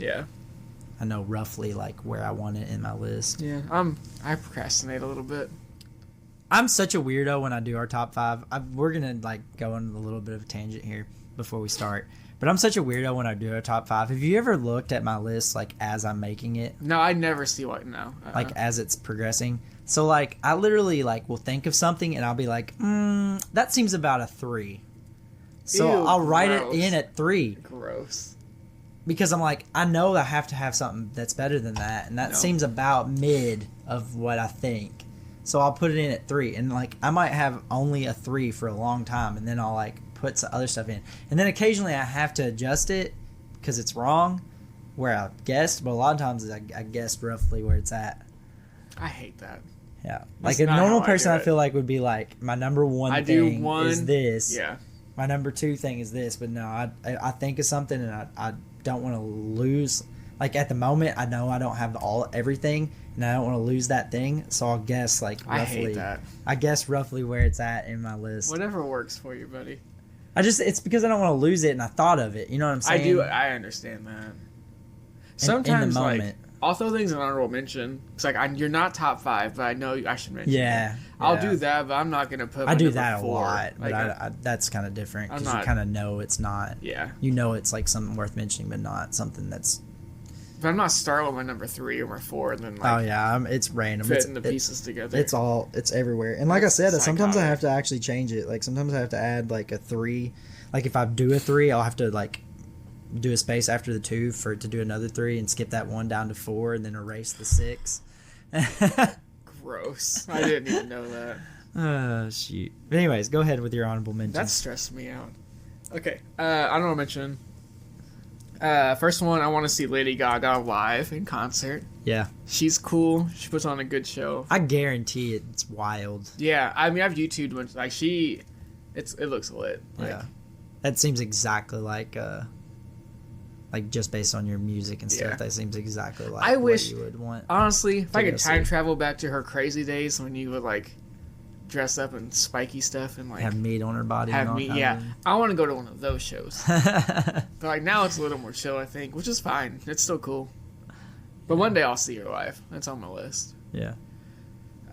I know roughly like where I want it in my list. Yeah, I procrastinate a little bit. I'm such a weirdo when I do our top 5. We're gonna like go on a little bit of a tangent here before we start. But I'm such a weirdo when I do a top 5. Have you ever looked at my list like as I'm making it? No, I never see what now. Like as it's progressing. So like I literally like will think of something and I'll be like, that seems about a 3. So I'll write it in at 3. Gross. Because I'm like, I know I have to have something that's better than that, and that seems about mid of what I think. So I'll put it in at 3, and like I might have only a 3 for a long time, and then I'll like put some other stuff in. And then occasionally I have to adjust it because it's wrong where I guessed, but a lot of times I guessed roughly where it's at. I hate that. Yeah. That's Like a not normal how I person do I it. feel like would be like, my number one I thing do one is this. Yeah. My number two thing is this, but no, I think of something and I don't want to lose. Like at the moment, I know I don't have everything, and I don't want to lose that thing. So I'll guess like roughly. I hate that. I guess roughly where it's at in my list. Whatever works for you, buddy. It's because I don't want to lose it, and I thought of it. You know what I'm saying? I do. I understand that. Sometimes, in the like, moment. I'll throw things in honorable mention. It's like you're not top 5, but I know I should mention. Yeah. it. I'll yeah. do that, but I'm not gonna put. I my do number that 4. a lot, but Like, that's kind of different I'm because you not- kind of know it's not. yeah, You know it's like something worth mentioning, but not something that's. but I'm not starting with my number 3 or my 4, and then Oh like yeah, it's random. fitting It's the pieces together. it's everywhere. And like I said, That's sometimes I psychotic. have to actually change it. Like sometimes I have to add like a 3. Like if I do a 3, I'll have to like do a space after the 2 for it to do another 3 and skip that 1 down to 4 and then erase the 6. Gross. I didn't even know that. Oh shoot. But anyways, go ahead with your honorable mentions. That stressed me out. Okay, I don't want to mention. First one, I want to see Lady Gaga live in concert. Yeah. She's cool. She puts on a good show. I guarantee it's wild. Yeah, I mean, I've YouTubed when like it looks lit. Like, Yeah. That seems exactly like just based on your music and stuff, Yeah. that seems exactly like I what wish- you would want. Honestly, if I go could time see. travel back to her crazy days when you would like dress up in spiky stuff and like Have meat on her body. have and all me, kinda- yeah, I want to go to one of those shows. But like now it's a little more chill, I think, which is fine. It's still cool. But one day I'll see her live. That's on my list. Yeah.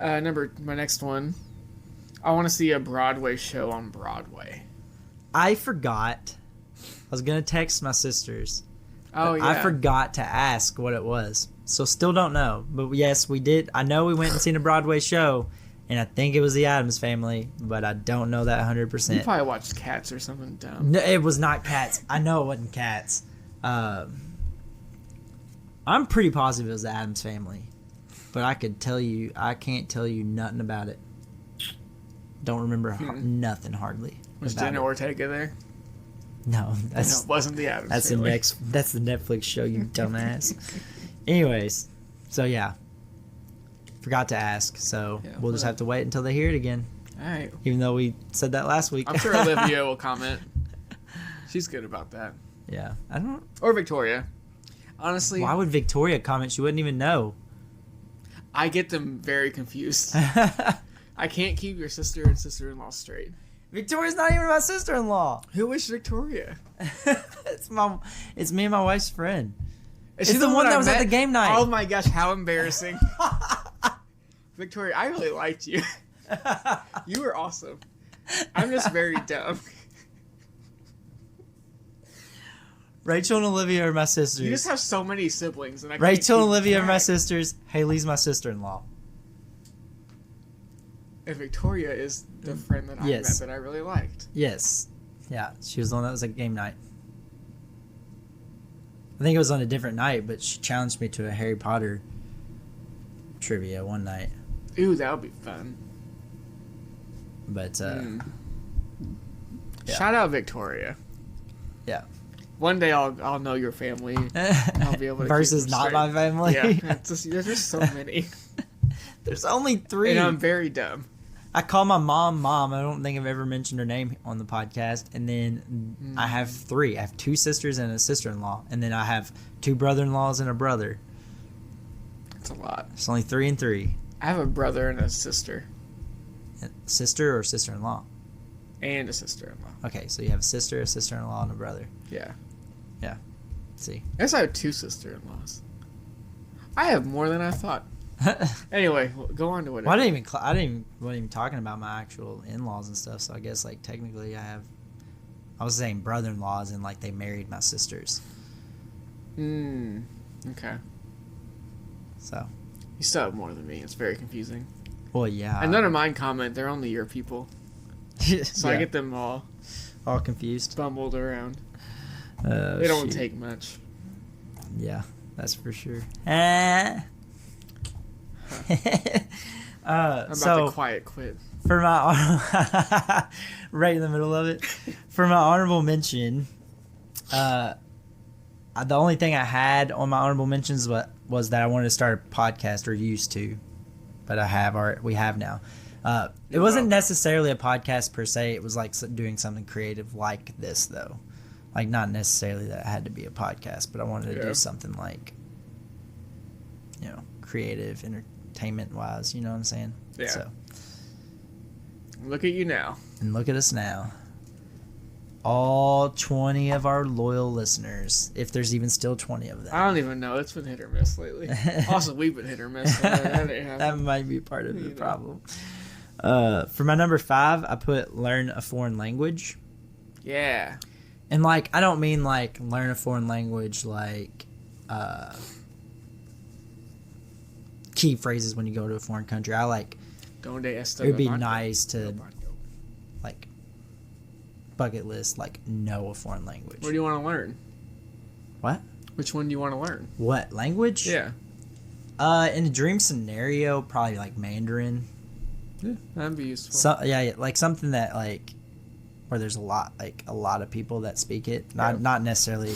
My next one, I want to see a Broadway show on Broadway. I forgot. I was gonna text my sisters. Oh yeah, I forgot to ask what it was, so still don't know. But yes, we did. I know we went and seen a Broadway show, and I think it was the Addams Family, but I don't know that You 100%. probably watched Cats or something dumb. No, it was not Cats. I know it wasn't Cats. I'm pretty positive it was the Addams Family, but I can't tell you nothing about it. Don't remember nothing hardly. Was about Jenna it. Ortega there? No, No, that's it wasn't the Addams That's Family. that's the Netflix show, you dumbass. Anyways, so yeah. Forgot to ask, so Yeah, we'll just whatever. have to wait until they hear it again. All right. Even though we said that last week. I'm sure Olivia will comment. She's good about that. Yeah. I don't Or Victoria. Honestly, why would Victoria comment? She wouldn't even know. I get them very confused. I can't keep your sister and sister-in-law straight. Victoria's not even my sister-in-law. Who is Victoria? It's me and my wife's friend. Is It's she the one I that was at met? the game night. Oh my gosh, how embarrassing. Victoria, I really liked you. You were awesome. I'm just very dumb. Rachel and Olivia are my sisters. You just have so many siblings. And I can't Rachel and keep Olivia are my track. sisters. Haley's my sister-in-law. And Victoria is the friend that I Yes. met that I really liked. Yes. Yeah, she was the one that was at game night. I think it was on a different night, but she challenged me to a Harry Potter trivia one night. Ooh, that would be fun. But, yeah. Shout out Victoria. Yeah. One day I'll know your family. I'll be able to Versus keep them not straight. my family. Yeah, there's just so many. There's only 3. And I'm very dumb. I call my mom. I don't think I've ever mentioned her name on the podcast. And then I have 3. I have 2 sisters and a sister-in-law. And then I have 2 brother-in-laws and a brother. It's a lot. It's only 3 and 3. I have a brother and a sister. Sister or sister-in-law? And a sister-in-law. Okay, so you have a sister, a sister-in-law, and a brother. Yeah. See. I guess I have 2 sister-in-laws. I have more than I thought. Anyway, go on to whatever. Well, I wasn't even talking about my actual in-laws and stuff. So I guess like technically I was saying brother-in-laws and like they married my sisters. Okay. So. You still have more than me. It's very confusing. Well, yeah. And none of mine comment. They're only your people. So I get them all confused. bumbled around. Oh, They don't shoot. take much. Yeah, that's for sure. I'm about to quiet quit. For my right in the middle of it. For my honorable mention, the only thing I had on my honorable mentions was that I wanted to start a podcast, or used to, but we have now. It wasn't necessarily a podcast per se. It was like doing something creative like this, though. Like, not necessarily that it had to be a podcast, but I wanted to do something like, creative, entertainment-wise. You know what I'm saying? Yeah. So, look at you now. and look at us now. All 20 of our loyal listeners, if there's even still 20 of them. I don't even know. It's been hit or miss lately. Also, we've been hit or miss. That might be part of the problem. For my number 5, I put learn a foreign language. Yeah. And, like, I don't mean, like, learn a foreign language, like, key phrases when you go to a foreign country. I like, it would be nice to, like, bucket list, like, know a foreign language. What do you want to learn? What? Which one do you want to learn? What language? Yeah. In a dream scenario, probably like Mandarin. Yeah, that'd be useful. So yeah, like something that like where there's a lot of people that speak it. Not necessarily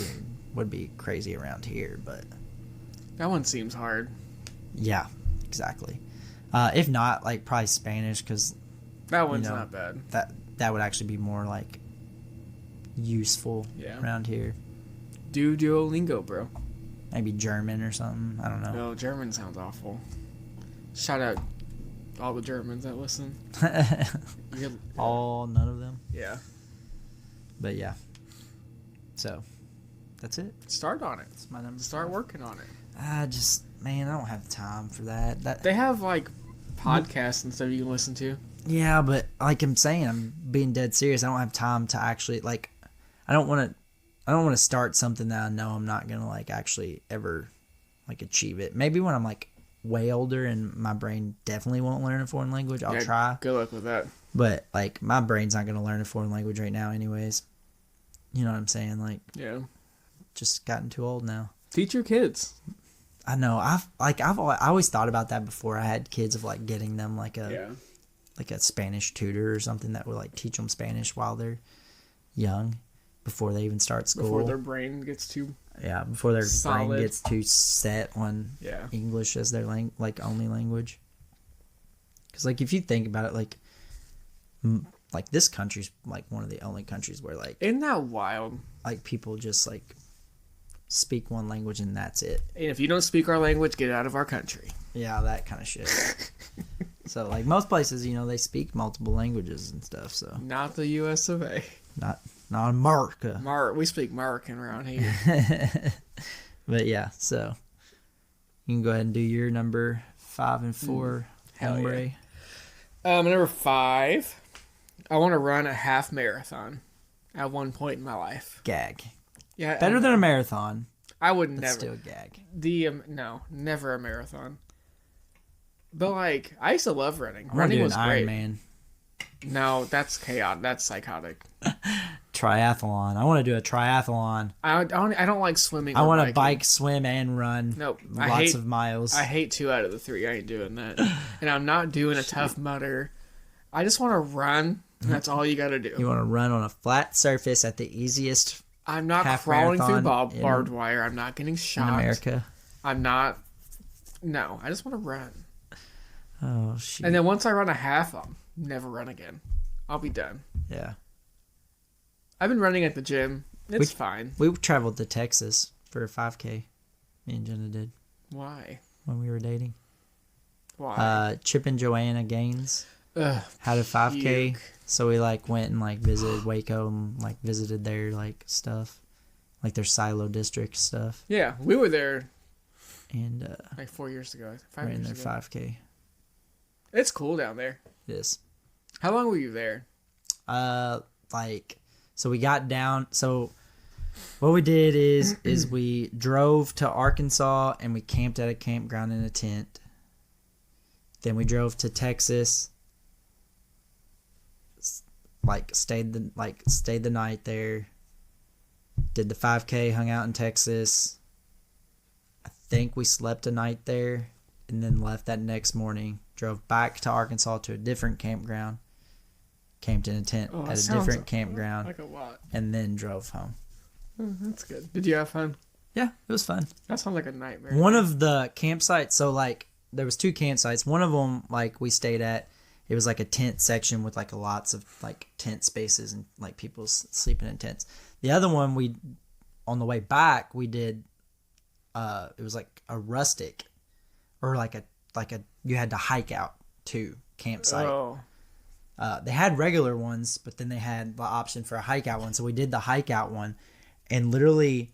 would be crazy around here, but that one seems hard. Yeah, exactly. If not, like probably Spanish, because that one's not bad. That would actually be more like useful around here. Do Duolingo, bro. Maybe German or something. I don't know. No, German sounds awful. Shout out all the Germans that listen. None of them. Yeah. But yeah. So, that's it. Start on it. That's my number. Start working on it. I don't have time for that. They have like podcasts and stuff you can listen to. Yeah, but like I'm saying, I'm being dead serious. I don't have time to actually like. I don't want to start something that I know I'm not gonna like actually ever like achieve it. Maybe when I'm like way older and my brain definitely won't learn a foreign language, I'll try. Good luck with that. But like my brain's not gonna learn a foreign language right now, anyways. You know what I'm saying? Like, just gotten too old now. Teach your kids. I know. I always thought about that before I had kids, of like getting them like a Spanish tutor or something that would like teach them Spanish while they're young. Before they even start school. Before their brain gets too before their solid. brain gets too set on English as their only language. Because like if you think about it, like this country's like one of the only countries where like isn't that wild? Like people just like speak one language and that's it. And if you don't speak our language, get out of our country. Yeah, that kind of shit. So like most places, they speak multiple languages and stuff. So not the U.S. of A. Not America. We speak American around here. But yeah, so you can go ahead and do your number 5 and 4. Yeah. Number 5, I want to run a half marathon at one point in my life. Gag. Yeah, better than a marathon. I would never. Still gag. No, never a marathon. But like, I used to love running. Running was great. Ironman. No, that's chaotic. That's psychotic. Triathlon. I want to do a triathlon. I don't like swimming. I want to bike, swim, and run. Nope. Lots of miles. I hate 2 out of the 3. I ain't doing that. And I'm not doing a Tough Mudder. I just want to run. And that's all you got to do. You want to run on a flat surface at the easiest. I'm not crawling through barbed wire. I'm not getting shot. In America. I'm not. No, I just want to run. Oh, shit. And then once I run a half, I'll never run again. I'll be done. Yeah. I've been running at the gym. It's fine. We traveled to Texas for a 5K. Me and Jenna did. Why? When we were dating. Why? Chip and Joanna Gaines had a 5K. Puke. So we like went and visited Waco and visited their stuff. Like their silo district stuff. Yeah, we were there. And 4 years ago. 5 years ago. Their 5K. It's cool down there. It is. How long were you there? So we got down. So what we did is we drove to Arkansas and we camped at a campground in a tent. Then we drove to Texas. Stayed the night there. Did the 5K, hung out in Texas. I think we slept a night there and then left that next morning. Drove back to Arkansas to a different campground. camped in a tent at a different campground, like a lot, and then drove home. Oh, that's good. Did you have fun? Yeah, it was fun. That sounds like a nightmare. One of the campsites, so like there was 2 campsites. One of them, like we stayed at, it was like a tent section with like lots of like tent spaces and like people sleeping in tents. The other one, we on the way back we did. It was like a rustic, or like a you had to hike out to campsite. Oh. They had regular ones, but then they had the option for a hike out one. So we did the hike out one, and literally,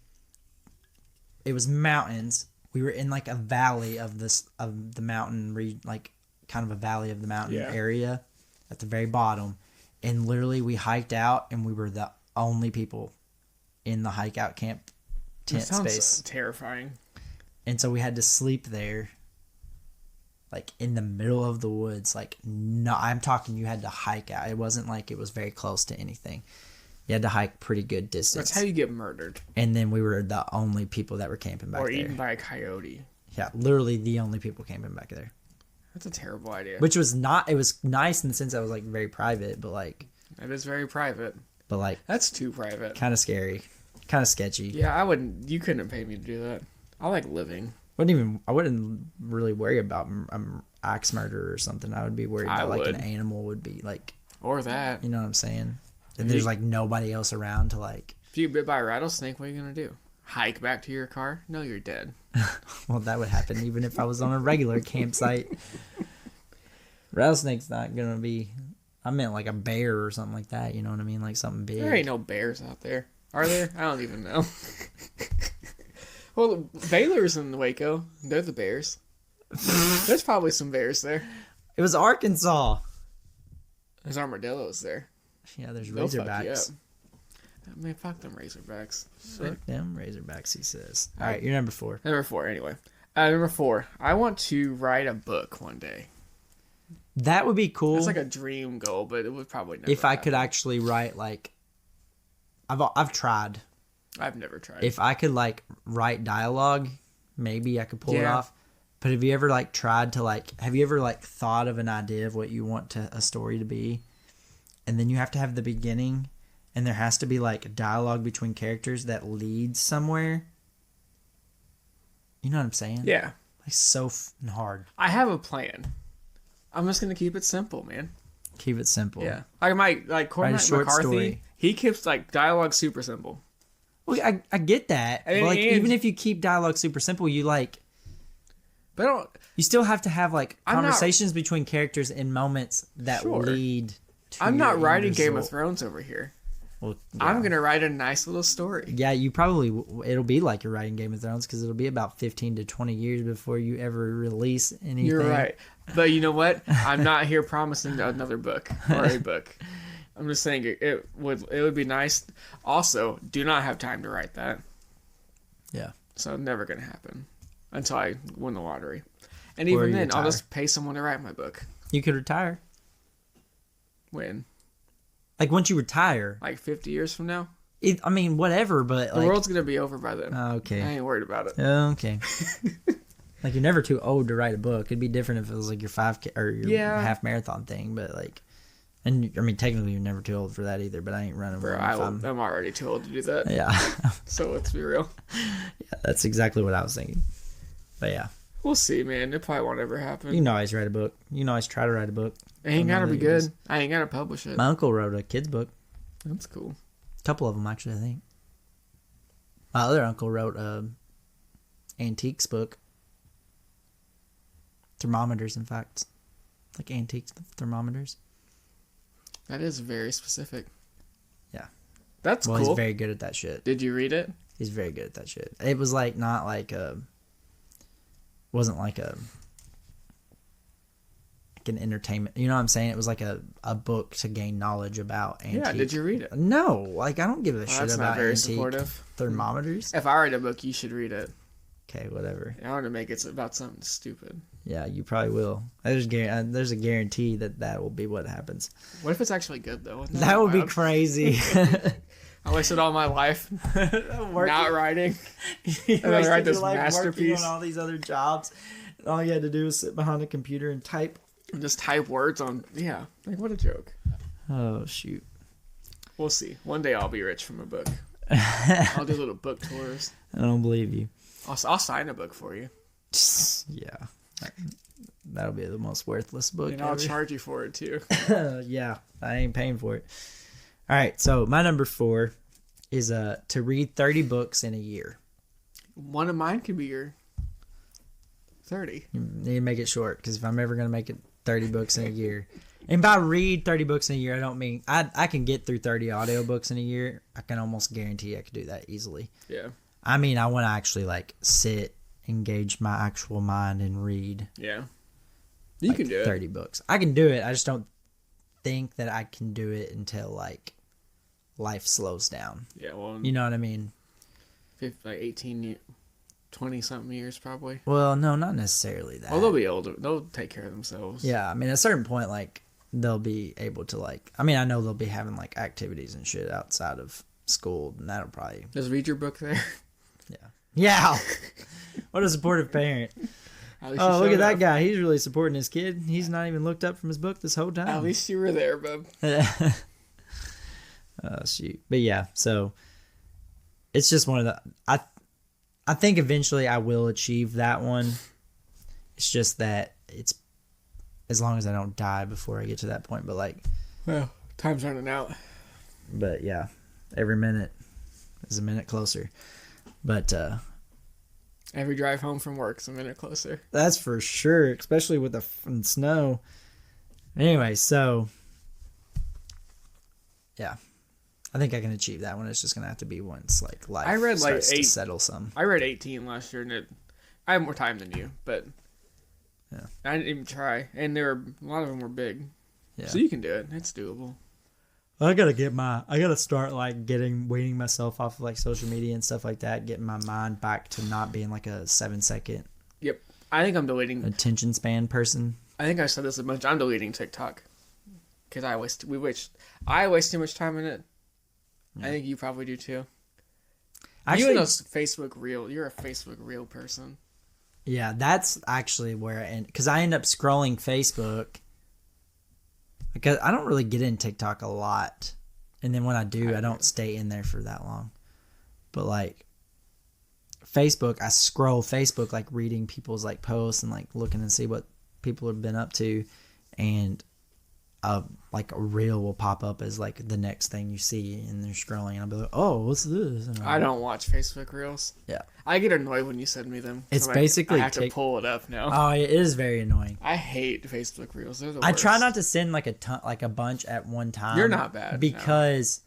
it was mountains. We were in like a valley of the mountain, like kind of a valley of the mountain area at the very bottom, and literally we hiked out, and we were the only people in the hike out camp tent space. Terrifying. And so we had to sleep there, like in the middle of the woods. Like, no, I'm talking, you had to hike out. It wasn't like it was very close to anything. You had to hike pretty good distance. That's how you get murdered. And then we were the only people that were camping back there. Or eaten by a coyote. Yeah, literally the only people camping back there. That's a terrible idea. Which was not, it was nice in the sense that it was like very private, but like. It is very private. But like. That's too private. Kind of scary. Kind of sketchy. Yeah, I wouldn't, you couldn't have paid me to do that. I like living. I wouldn't really worry about axe murder or something. I would be worried about like an animal would be like. Or that. You know what I'm saying? And there's like nobody else around to like. If you get bit by a rattlesnake, what are you gonna do? Hike back to your car? No, you're dead. Well, that would happen even if I was on a regular campsite. Rattlesnake's not gonna be. I meant like a bear or something like that. You know what I mean? Like something big. There ain't no bears out there, are there? I don't even know. Well, Baylor's in Waco. They're the bears. There's probably some bears there. It was Arkansas. There's armadillos there. Yeah, there's Razorbacks. Man, fuck them Razorbacks. Fuck them Razorbacks, he says. All right, you're number 4. Number 4, anyway. Number 4. I want to write a book one day. That would be cool. It's like a dream goal, but it would probably never if I could actually write, like... I've tried. I've never tried. If I could, like, write dialogue, maybe I could pull it off. But have you ever, like, tried to, like... Have you ever, like, thought of an idea of what you want a story to be? And then you have to have the beginning, and there has to be, like, dialogue between characters that leads somewhere. You know what I'm saying? Yeah. Like, so hard. I have a plan. I'm just going to keep it simple, man. Keep it simple. Yeah. Cormac McCarthy, story. He keeps, like, dialogue super simple. Well, I get that. But, like, even if you keep dialogue super simple, you, like... But you still have to have, like, conversations between characters in moments that lead... I'm not writing Game of Thrones over here. Well, I'm going to write a nice little story. Yeah, you probably... It'll be like you're writing Game of Thrones because it'll be about 15 to 20 years before you ever release anything. You're right. But you know what? I'm not here promising another book or a book. I'm just saying it would be nice. Also, do not have time to write that. Yeah. So never going to happen until I win the lottery. And even then, I'll just pay someone to write my book. You could retire. When? Like, once you retire. Like 50 years from now? I mean, whatever, but... The world's going to be over by then. Okay. I ain't worried about it. Okay. Like, you're never too old to write a book. It'd be different if it was, like, your 5K or your half marathon thing, but, like... And, I mean, technically, you're never too old for that either, but I ain't running one. I'm already too old to do that. Yeah. So, let's be real. Yeah, that's exactly what I was thinking. But, yeah. We'll see, man. It probably won't ever happen. You can always write a book. You can always try to write a book. It ain't gotta be good. I ain't gotta publish it. My uncle wrote a kid's book. That's cool. A couple of them, actually, I think. My other uncle wrote a antiques book. Thermometers, in fact. Like antiques thermometers. That is very specific. Yeah. That's cool. Well, he's very good at that shit. Did you read it? He's very good at that shit. It was like not like a... Wasn't like a... Like an entertainment... You know what I'm saying? It was like a book to gain knowledge about antique... Yeah, did you read it? No. Like, I don't give a shit about very antique supportive. Thermometers. If I write a book, you should read it. Okay, whatever. I want to make it about something stupid. Yeah, you probably will. There's a guarantee that will be what happens. What if it's actually good, though? That would be crazy. I wasted all my life not writing. You and then write this masterpiece. Working on all these other jobs. And all you had to do was sit behind a computer and type. And just type words on... Yeah. Like, what a joke. Oh, shoot. We'll see. One day I'll be rich from a book. I'll do little book tours. I don't believe you. I'll sign a book for you. Yeah. That'll be the most worthless book And ever. I'll charge you for it too. Yeah, I ain't paying for it. All right, so my number 4 is to read 30 books in a year. One of mine could be your 30. You need to make it short, because if I'm ever going to make it 30 books in a year, and by read 30 books in a year, I don't mean I can get through 30 audiobooks in a year. I can almost guarantee I could do that easily. Yeah. I mean, I want to actually like sit, engage my actual mind, and read. Yeah. You can do it. 30 books. I can do it. I just don't think that I can do it until like life slows down. Yeah, well, You know what I mean? like 18, 20 something years probably. Well, no, not necessarily that. Well, they'll be older. They'll take care of themselves. Yeah, I mean, at a certain point, like, they'll be able to, like, I mean, I know they'll be having, like, activities and shit outside of school, and that'll probably... Just read your book there. Yeah. Yeah! What a supportive parent. Oh, look at that guy. He's really supporting his kid. He's not even looked up from his book this whole time. At least you were there, bub. Oh, shoot. But, yeah, so... It's just one of the... I think eventually I will achieve that one. It's just that it's as long as I don't die before I get to that point. But like, well, time's running out. But yeah, every minute is a minute closer. But every drive home from work's a minute closer. That's for sure, especially with the snow. Anyway, so yeah. I think I can achieve that one. It's just gonna have to be once like life starts to settle some. I read 18 last year, and I have more time than you, but yeah, I didn't even try. And a lot of them were big, yeah. So you can do it. It's doable. I gotta start like weaning myself off of like social media and stuff like that, getting my mind back to not being like a 7-second. Yep, I think I'm deleting attention span person. I think I said this a bunch. I'm deleting TikTok because I waste too much time in it. Yeah. I think you probably do too. Actually, Facebook Reel. You're a Facebook Reel person. Yeah, that's actually where because I end up scrolling Facebook because I don't really get in TikTok a lot, and then when I do, I don't stay in there for that long. But like Facebook, I scroll Facebook like reading people's like posts and like looking and see what people have been up to, and like a reel will pop up as like the next thing you see, and they're scrolling, and I'll be like, "Oh, what's this?" And I don't watch Facebook Reels. Yeah, I get annoyed when you send me them. It's basically I have to pull it up now. Oh, it is very annoying. I hate Facebook Reels. They're the worst. I try not to send like a bunch at one time. You're not bad because,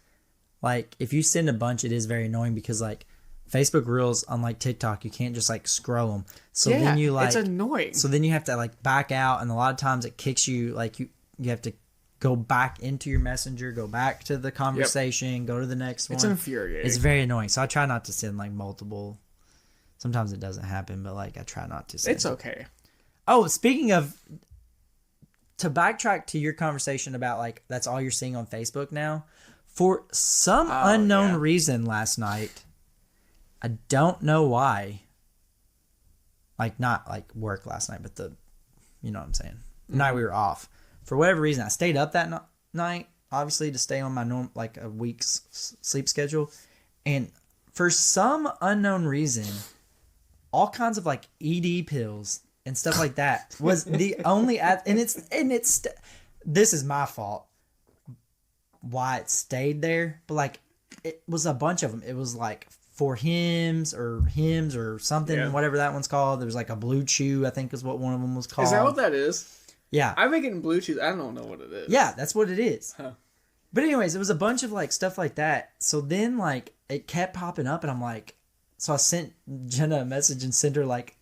like, if you send a bunch, it is very annoying because like Facebook Reels, unlike TikTok, you can't just like scroll them. So then you like it's annoying. So then you have to like back out, and a lot of times it kicks you like you have to go back into your messenger, go back to the conversation, go to the next one. It's infuriating. It's very annoying. So I try not to send like multiple. Sometimes it doesn't happen, but like I try not to send. It's okay. Oh, speaking of, to backtrack to your conversation about like that's all you're seeing on Facebook now, for some unknown reason last night, I don't know why. Like not like work last night, but you know what I'm saying. The night we were off. For whatever reason, I stayed up that night, obviously, to stay on my like a week's sleep schedule. And for some unknown reason, all kinds of like ED pills and stuff like that was the only and it's this is my fault why it stayed there, but like it was a bunch of them. It was like for hymns or something, whatever that one's called. There was like a Blue Chew, I think is what one of them was called. Is that what that is? Yeah. I'm making Blue Chew. I don't know what it is. Yeah, that's what it is. Huh. But anyways, it was a bunch of like stuff like that. So then like it kept popping up, and I'm like, so I sent Jenna a message and sent her like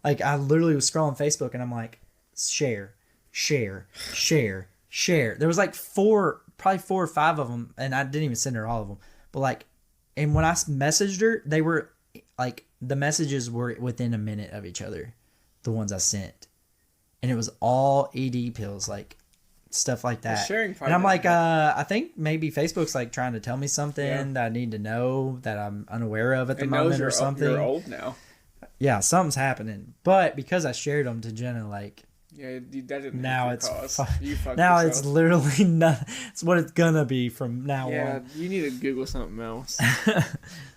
I literally was scrolling Facebook, and I'm like, share. There was like probably 4 or 5 of them, and I didn't even send her all of them. But like, and when I messaged her, they were like, the messages were within a minute of each other, the ones I sent. And it was all ED pills, like stuff like that. And I'm like, I think maybe Facebook's like trying to tell me something that I need to know that I'm unaware of at the moment or something. You're old now. Yeah, something's happening. But because I shared them to Jenna, like Yeah, that didn't now help your it's cause. You fucked now yourself. it's literally not. It's what it's gonna be from now Yeah, on. you need to Google something else.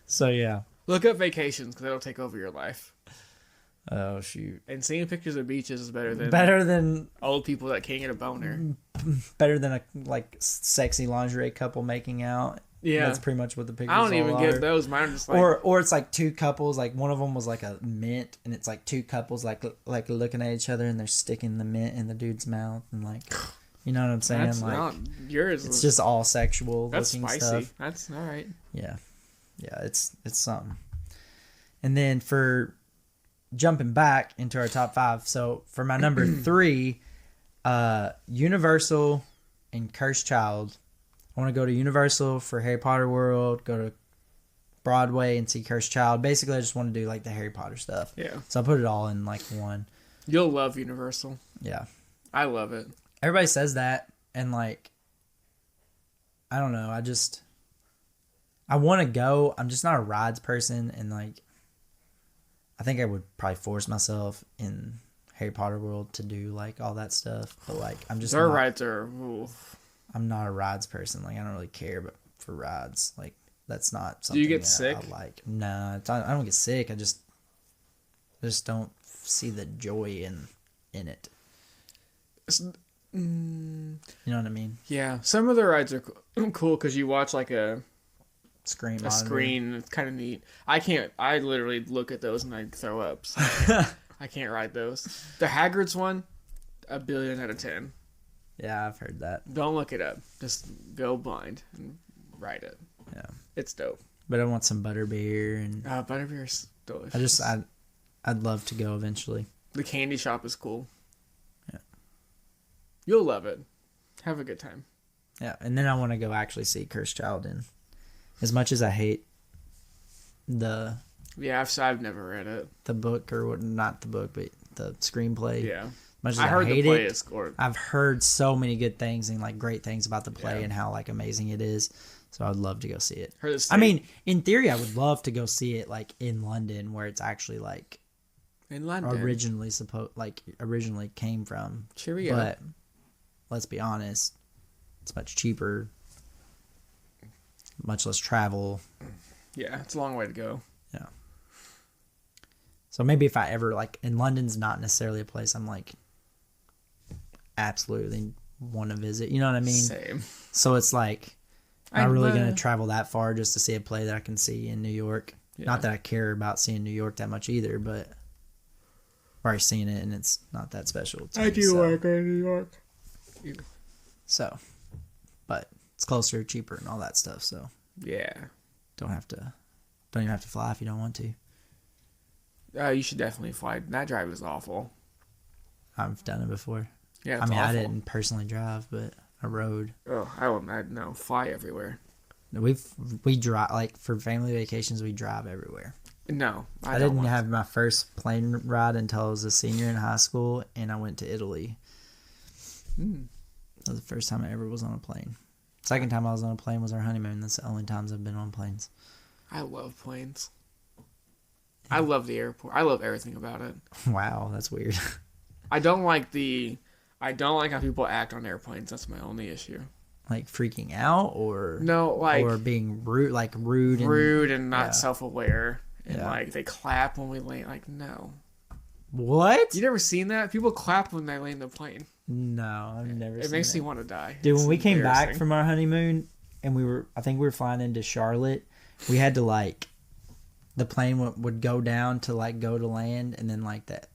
So yeah. Look up vacations because that'll take over your life. Oh shoot. And seeing pictures of beaches is better than old people that can't get a boner. Better than a like sexy lingerie couple making out. Yeah, that's pretty much what the pictures. I don't even are. get those. Mine are just like or it's like two couples. Like one of them was like a mint, and it's like two couples like looking at each other, and they're sticking the mint in the dude's mouth, and like, you know what I'm saying? That's like not yours. It's just all sexual. That's looking spicy. Stuff. That's all right. Yeah, it's something. And then for jumping back into our top 5, so for my number 3, Universal and Cursed Child. I want to go to Universal for Harry Potter World, go to Broadway and see Cursed Child. Basically, I just want to do like the Harry Potter stuff. Yeah. So I put it all in like one. You'll love Universal. Yeah. I love it. Everybody says that, and like, I don't know. I want to go. I'm just not a rides person, and like, I think I would probably force myself in Harry Potter World to do like all that stuff. But like, I'm just their rides are. Oof. I'm not a rides person. Like, I don't really care for rides. Like, that's not something. Do you get sick? I like. Nah, I don't get sick. I just don't see the joy in it. You know what I mean? Yeah, some of the rides are cool because you watch like a screen. It's kind of neat. I literally look at those and I throw up. So I can't ride those. The Hagrid's one, 1 billion out of 10. Yeah, I've heard that. Don't look it up. Just go blind and ride it. Yeah, it's dope. But I want some butterbeer and butterbeer's delicious. I'd love to go eventually. The candy shop is cool. Yeah, you'll love it. Have a good time. Yeah, and then I want to go actually see Cursed Child in. As much as I hate the... Yeah, I've never read it. The book, or what? Not the book, but the screenplay. Yeah. Much as I heard hate the play it, is good. I've heard so many good things and like great things about the play and how like amazing it is. So I'd love to go see it. I mean, in theory, I would love to go see it like in London, where it's actually like in London originally came from. Cheerio. But let's be honest, it's much cheaper, much less travel. Yeah, it's a long way to go. Yeah. So maybe if I ever like, and London's not necessarily a place I'm like absolutely want to visit. You know what I mean? Same. So it's like, I'm not really going to travel that far just to see a play that I can see in New York. Yeah. Not that I care about seeing New York that much either, but I've already seen it and it's not that special to me. I do want to go to New York. So, but it's closer, cheaper, and all that stuff. So yeah, don't even have to fly if you don't want to. You should definitely fly. That drive is awful. I've done it before. Yeah, I mean, awful. I didn't personally drive, but I rode. Oh, no, fly everywhere. We drive, like for family vacations, we drive everywhere. No, I didn't have my first plane ride until I was a senior in high school, and I went to Italy. That was the first time I ever was on a plane. Second time I was on a plane was our honeymoon. That's the only times I've been on planes. I love planes. I love the airport. I love everything about it. Wow, that's weird. I don't like how people act on airplanes. That's my only issue. Like freaking out, or no, like or being rude, like rude and not self-aware, and like they clap when we land. Like no, what? You never seen that? People clap when they land the plane. No, I've never. It makes me want to die. Dude, when we came back from our honeymoon, and I think we were flying into Charlotte, we had to like, the plane would go down to like go to land, and then like that,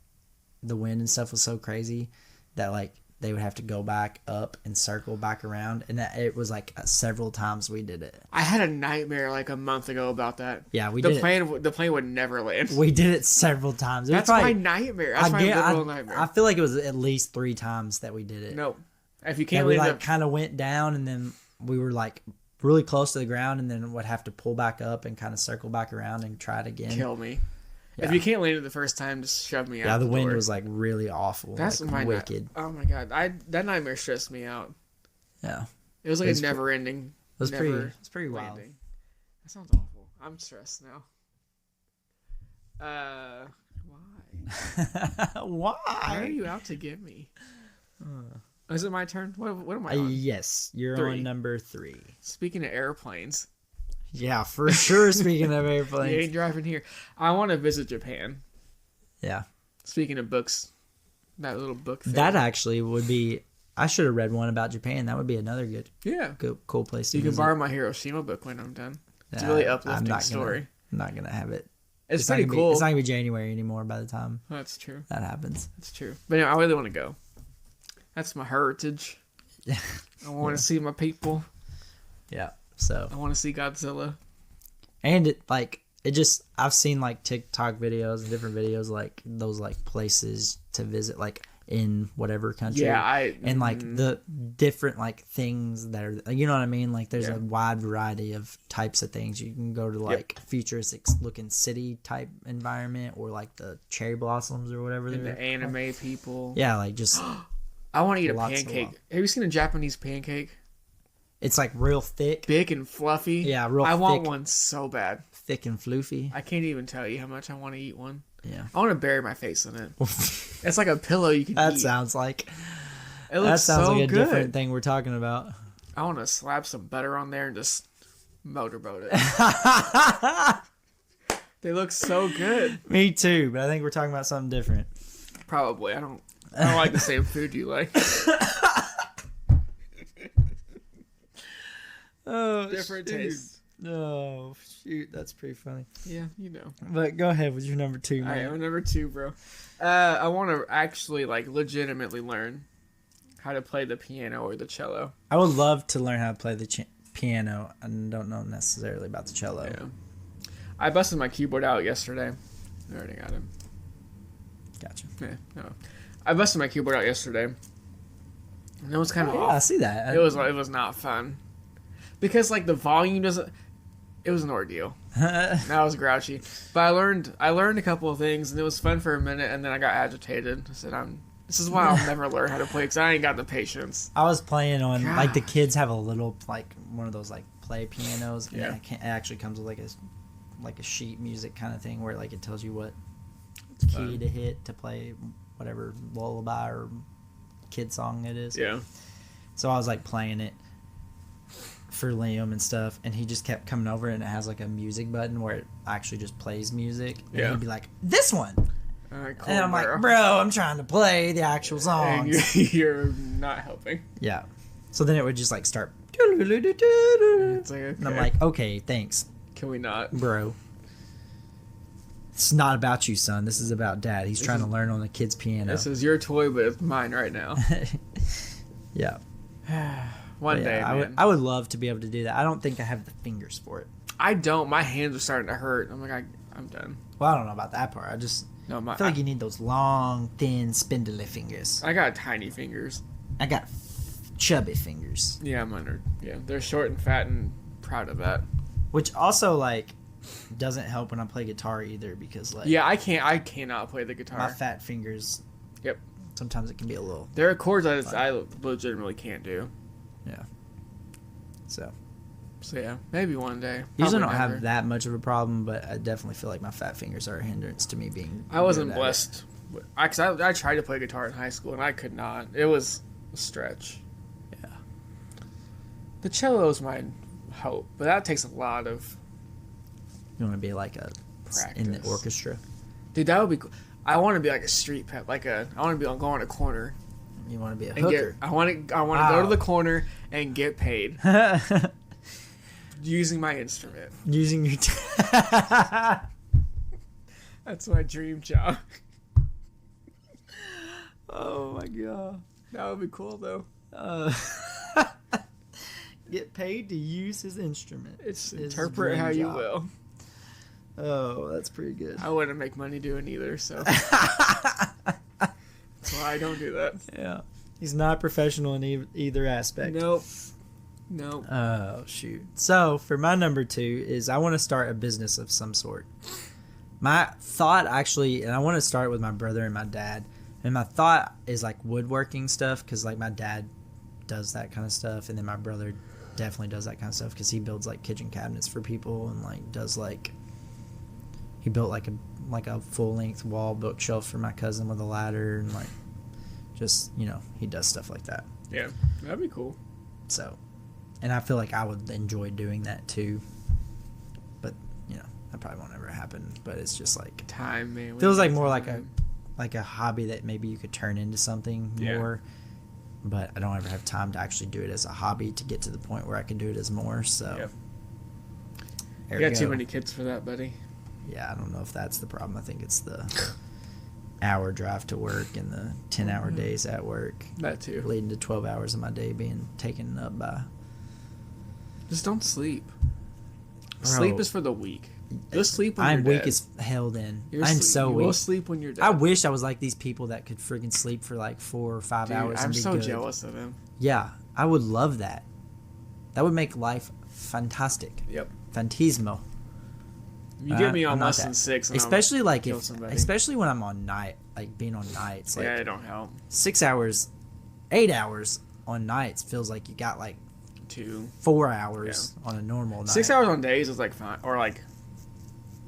the wind and stuff was so crazy that like they would have to go back up and circle back around, and that it was like several times we did it. I had a nightmare like a month ago about that. Yeah, we did. The plane would never land. We did it several times. That's my nightmare. That's my literal nightmare. I feel like it was at least 3 times that we did it. No, if you can't, we like kind of went down, and then we were like really close to the ground, and then would have to pull back up and kind of circle back around and try it again. Kill me. Yeah. If you can't land it the first time, just shove me out. Yeah, the wind door. Was like really awful. That's like, wicked. Oh my god, that nightmare stressed me out. Yeah, it was like a never ending. It's pretty wild. That sounds awful. I'm stressed now. Why? Why? Why are you out to get me? Is it my turn? What am I on? Yes, you're 3. on number 3. Speaking of airplanes. Yeah, for sure. Speaking of You airplanes. ain't driving here. I want to visit Japan. Yeah. Speaking of books, that little book thing. That actually would be... I should have read one about Japan. That would be another cool place to You visit. can borrow my Hiroshima book when I'm done. It's a really uplifting story. I'm not going to have it. It's pretty cool. It's not going to be January anymore by the time That's true. that happens. That's true. But anyway, I really want to go. That's my heritage. I want to see my people. Yeah. So. I want to see Godzilla. And I've seen like TikTok videos and different videos like those like places to visit like in whatever country. Yeah, and like the different like things that are, you know what I mean? Like there's a wide variety of types of things. You can go to like futuristic looking city type environment or like the cherry blossoms or whatever. And the anime people. Yeah, like just. I want to eat a pancake. Have you seen a Japanese pancake? It's like real thick. Big and fluffy. Yeah, real thick. I want one so bad. Thick and floofy. I can't even tell you how much I want to eat one. Yeah. I want to bury my face in it. It's like a pillow you can eat. That sounds like... It looks like a good. different thing we're talking about. I want to slap some butter on there and just motorboat it. They look so good. Me too, but I think we're talking about something different. Probably. I don't like the same food you like. Oh, different taste. Oh, shoot. That's pretty funny. Yeah, you know. But go ahead with your number 2, man. I am number 2, bro. I want to actually, like, legitimately learn how to play the piano or the cello. I would love to learn how to play the piano. I don't know necessarily about the cello. Yeah. I busted my keyboard out yesterday. I already got him. Gotcha. Yeah, no. I busted my keyboard out yesterday. And it was kind of yeah, off. I see that. It was not fun. Because, like, the volume doesn't... It was an ordeal. I was grouchy. But I learned a couple of things, and it was fun for a minute, and then I got agitated. I said, this is why I'll never learn how to play, because I ain't got the patience. I was playing on... God. Like, the kids have a little, like, one of those, like, play pianos. And Yeah. it actually comes with, like a sheet music kind of thing where, like, it tells you what key to hit to play whatever lullaby or kid song it is. Yeah. So I was, like, playing it for Liam and stuff, and he just kept coming over, and it has like a music button where it actually just plays music, and he'd be like, this one, All right, cool, and I'm like, bro, I'm trying to play the actual song. You're not helping. Yeah. So then it would just like start, it's like, okay. and I'm like, okay, thanks, can we not, bro? It's not about you, son. This is about Dad. He's trying to learn on the kid's piano. This is your toy, but it's mine right now. Yeah. One day, man. I would love to be able to do that. I don't think I have the fingers for it. I don't. My hands are starting to hurt. I'm like, I'm done. Well, I don't know about that part. I feel like you need those long, thin, spindly fingers. I got tiny fingers. I got chubby fingers. Yeah, mine are. Yeah, they're short and fat, and proud of that. Which also like doesn't help when I play guitar either, because like I cannot play the guitar. My fat fingers. Yep. Sometimes it can be a little. There are chords I legitimately can't do. Yeah. So yeah, maybe one day. Usually don't Probably never. have that much of a problem, but I definitely feel like my fat fingers are a hindrance to me being. I wasn't good at blessed. Because I tried to play guitar in high school and I could not. It was a stretch. Yeah. The cello is my hope, but that takes a lot of You want to be like practice in the orchestra. Dude, that would be cool. I want to be like a street pet, I want to go on a corner. You want to be a And hooker. I want to go to the corner and get paid using my instrument. Using your. That's my dream job. Oh my god. That would be cool though. Get paid to use his instrument. It's His interpret dream how you job. will. Oh, that's pretty good. I wouldn't make money doing either, so that's why I don't do that. Yeah. He's not professional in either aspect. Nope. Oh, shoot. So, for my number 2 is I want to start a business of some sort. My thought actually, and I want to start with my brother and my dad. And my thought is like woodworking stuff, because like my dad does that kind of stuff. And then my brother definitely does that kind of stuff because he builds like kitchen cabinets for people and like does like... he built like a full length wall bookshelf for my cousin with a ladder, and like just, you know, he does stuff like that. Yeah, that'd be cool. So, and I feel like I would enjoy doing that too, but you know, that probably won't ever happen. But it's just like time, man. Feels like more like a hobby that maybe you could turn into something more. But I don't ever have time to actually do it as a hobby to get to the point where I can do it as more. So, you got too many kids for that, buddy. Yeah, I don't know if that's the problem. I think it's the hour drive to work and the 10-hour days at work. That too. Leading to 12 hours of my day being taken up by... Just don't sleep. Bro, sleep is for the weak. Just sleep when you're dead. I'm weak as hell then. I'm so weak. You will sleep when you're dead. I wish I was like these people that could freaking sleep for like 4 or 5 hours and be good. I'm so jealous of them. Yeah, I would love that. That would make life fantastic. Yep. Fantismo. You get me on less than 6, and especially like especially when I'm on night, like being on nights. Like, yeah, it don't help. 6 hours, 8 hours on nights feels like you got like 4 hours on a normal night. 6 hours on days is like fine, or like.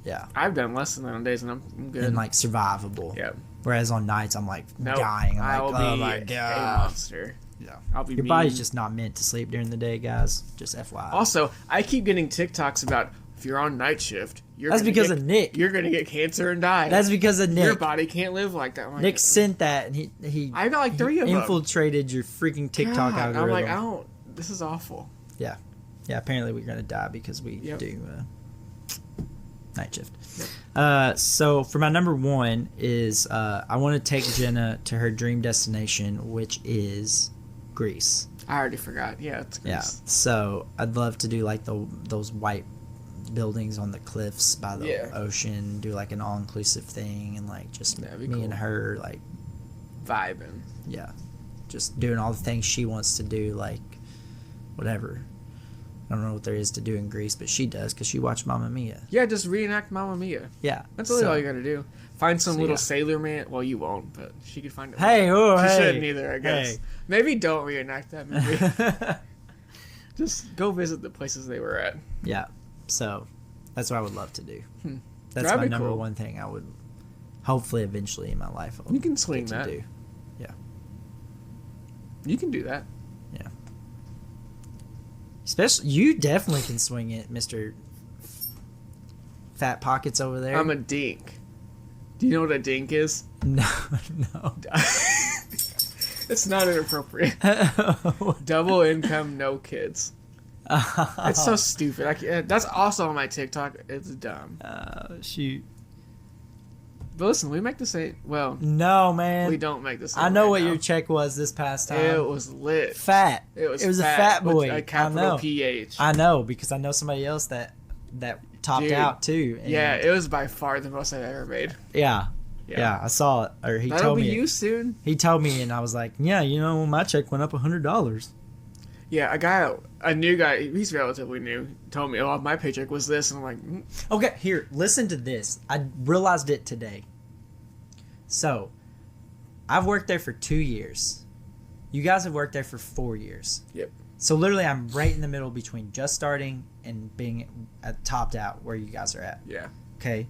Yeah. I've done less than that on days, and I'm good. And like survivable. Yeah. Whereas on nights, I'm like dying. I'm like, oh my god, a monster. Yeah. I'll be. Your body's just not meant to sleep during the day, guys. Just FYI. Also, I keep getting TikToks about if you're on night shift. That's because of Nick. You're gonna get cancer and die. That's because of Nick. Your body can't live like that. Like, Nick sent that, and he. I got like 3 of them. Infiltrated your freaking TikTok algorithm. I'm like, I don't. This is awful. Yeah, yeah. Apparently, we're gonna die because we do night shift. Yep. So for my number 1 is I want to take Jenna to her dream destination, which is Greece. I already forgot. Yeah, it's Greece. Yeah. So I'd love to do like those white buildings on the cliffs by the ocean, do like an all-inclusive thing, and like just me and her like vibing. Yeah, just doing all the things she wants to do, like whatever. I don't know what there is to do in Greece, but she does because she watched Mamma Mia. Yeah, just reenact Mamma Mia. Yeah, that's really all you gotta do. Find some little sailor man. Well, you won't, but she could find it. She shouldn't either, I guess. Hey. Maybe don't reenact that movie. Just go visit the places they were at. Yeah. So, that's what I would love to do. That's That'd my number 1 thing I would, hopefully, eventually in my life. You can swing that. Do. Yeah. You can do that. Yeah. Especially, you definitely can swing it, Mr. Fat Pockets over there. I'm a dink. Do you know what a dink is? No. It's not inappropriate. Double income, no kids. It's so stupid. That's also on my TikTok. It's dumb. Shoot. But listen, we make the same. Well, no, man. We don't make the same. I know what your check was this past time. It was lit. Fat. It was a fat boy. With a capital PH. I know because I know somebody else that topped out too. And yeah, it was by far the most I've ever made. Yeah. I saw it. Or he told me. That'll be you soon. He told me, and I was like, yeah, you know, my check went up $100. Yeah, a new guy, he's relatively new, told me, oh, my paycheck was this, and I'm like... Okay, here, listen to this. I realized it today. So, I've worked there for 2 years. You guys have worked there for 4 years. Yep. So, literally, I'm right in the middle between just starting and being topped out where you guys are at. Yeah. Okay.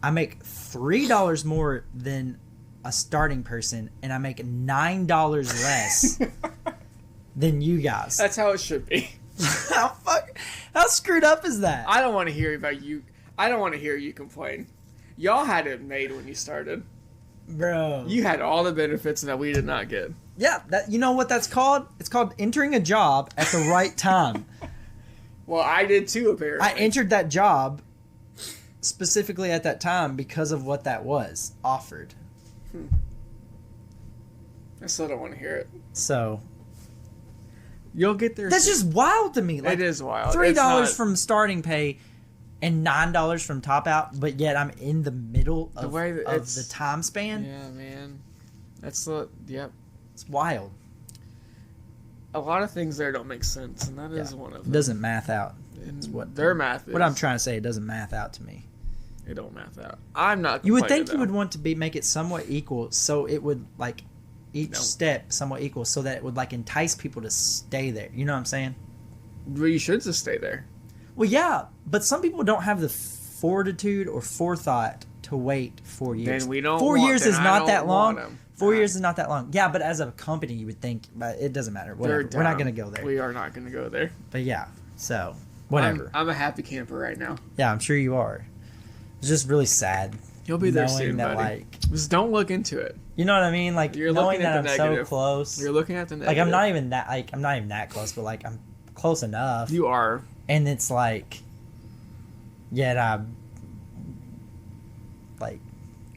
I make $3 more than a starting person, and I make $9 less than you guys. That's how it should be. How screwed up is that? I don't want to hear about you. I don't want to hear you complain. Y'all had it made when you started. Bro. You had all the benefits that we did not get. Yeah, you know what that's called? It's called entering a job at the right time. Well, I did too, apparently. I entered that job specifically at that time because of what that was offered. I still don't want to hear it. So... You'll get there. That's just wild to me. Like, it is wild. $3 from starting pay and $9 from top out, but yet I'm in the middle of the time span. Yeah, man. Yep. It's wild. A lot of things there don't make sense, and that is one of them. It doesn't math out. It's what their math is. What I'm trying to say, it doesn't math out to me. It don't math out. I'm not. You would think you would want to make it somewhat equal, so it would like each step somewhat equal, so that it would like entice people to stay there. You know what I'm saying? Well, you should just stay there. Well, yeah, but some people don't have the fortitude or forethought to wait 4 years. Then we don't. 4 years is not that long. 4 Nah. years is not that long. Yeah, but as a company, you would think, but it doesn't matter. Whatever. We're not going to go there. We are not going to go there. But yeah, so whatever. I'm a happy camper right now. Yeah, I'm sure you are. It's just really sad. You'll be there knowing soon, that, buddy. like, Just don't look into it. you know what I mean? Like You're knowing looking at that the I'm negative. so close. You're looking at the negative. Like I'm not even that close, but like I'm close enough. You are. And it's like, yet I like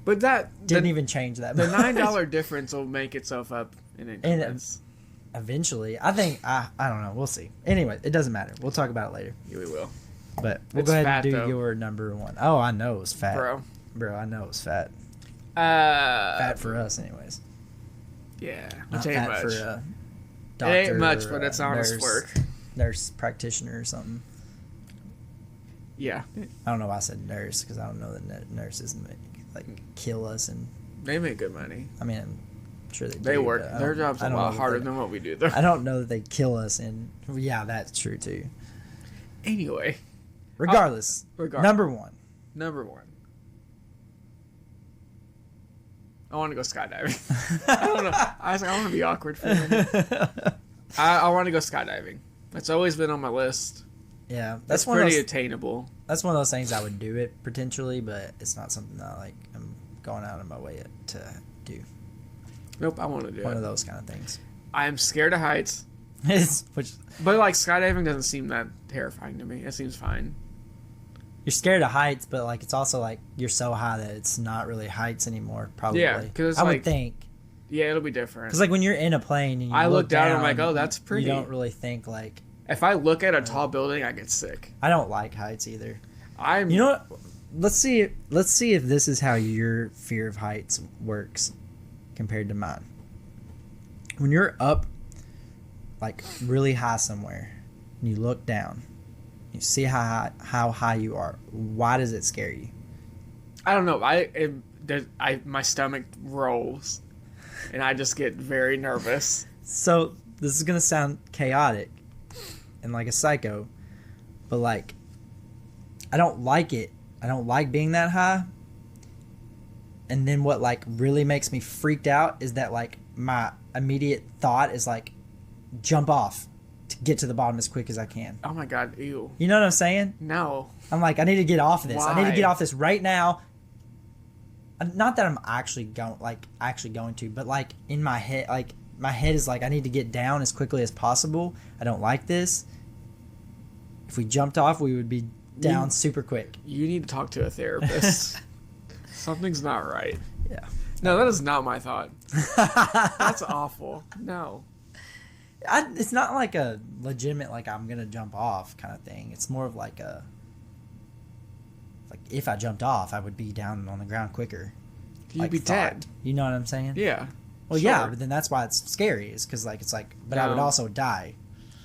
But that didn't even change that the much. $9 difference will make itself up in increments. Eventually, I think I don't know. We'll see. Anyway, it doesn't matter. We'll talk about it later. Yeah, we will. But we'll It's go ahead fat, and do though. your number one. Oh, I know it was fat, Bro. I know it was fat. Fat For us, anyways. Yeah. Not Which ain't fat much. for It doctor. ain't much, or, but it's honest nurse, work. Nurse practitioner or something. Yeah. I don't know why I said nurse because I don't know that nurses like kill us, and They make good money. I mean I'm sure they do. They work. but I Their don't- job's I a don't know lot that harder they- than what we do, though. I don't know that they kill us, and yeah, that's true too. Anyway. Regardless, number one. Number one. I want to go skydiving. I don't know. I was like, I want to be awkward for a minute. I want to go skydiving. It's always been on my list. Yeah, That's one of pretty those, attainable. that's one of those things I would do it potentially, but it's not something that like I'm going out of my way to do. Nope, I want to do One it. of those kind of things. I'm scared of heights, Which but like skydiving doesn't seem that terrifying to me. It seems fine. you're scared of heights, but like it's also like you're so high that it's not really heights anymore. Probably. Yeah, 'cause it's I like- would think. Yeah, it'll be different. Because like when you're in a plane and you I look down, down, I'm like, oh, that's pretty. You don't really think like. If I look at a tall building, I get sick. I don't like heights either. I'm. You know what? Let's see if this is how your fear of heights works compared to mine. When you're up, like really high somewhere, and you look down, you see how high you are. Why does it scare you? I don't know. My stomach rolls, and I just get very nervous. So this is gonna sound chaotic and like a psycho, but like I don't like it. I don't like being that high. And then what like really makes me freaked out is that like my immediate thought is like jump off to get to the bottom as quick as I can. Oh my god, ew. You know what I'm saying? No. I'm like I need to get off of this. I need to Why? get off this right now. Not that I'm actually going to, but like in my head, like my head is like I need to get down as quickly as possible. I don't like this. If we jumped off, we would be down super quick. You need to talk to a therapist. Something's not right. Yeah. No, that is not my thought. That's awful. No. It's not like a legitimate like I'm gonna jump off kind of thing. It's more of like a like if I jumped off, I would be down on the ground quicker. You'd like be thought. dead. You know what I'm saying? Yeah. Well, sure. yeah, but then that's why it's scary. Is because like it's like, but I would No. also die.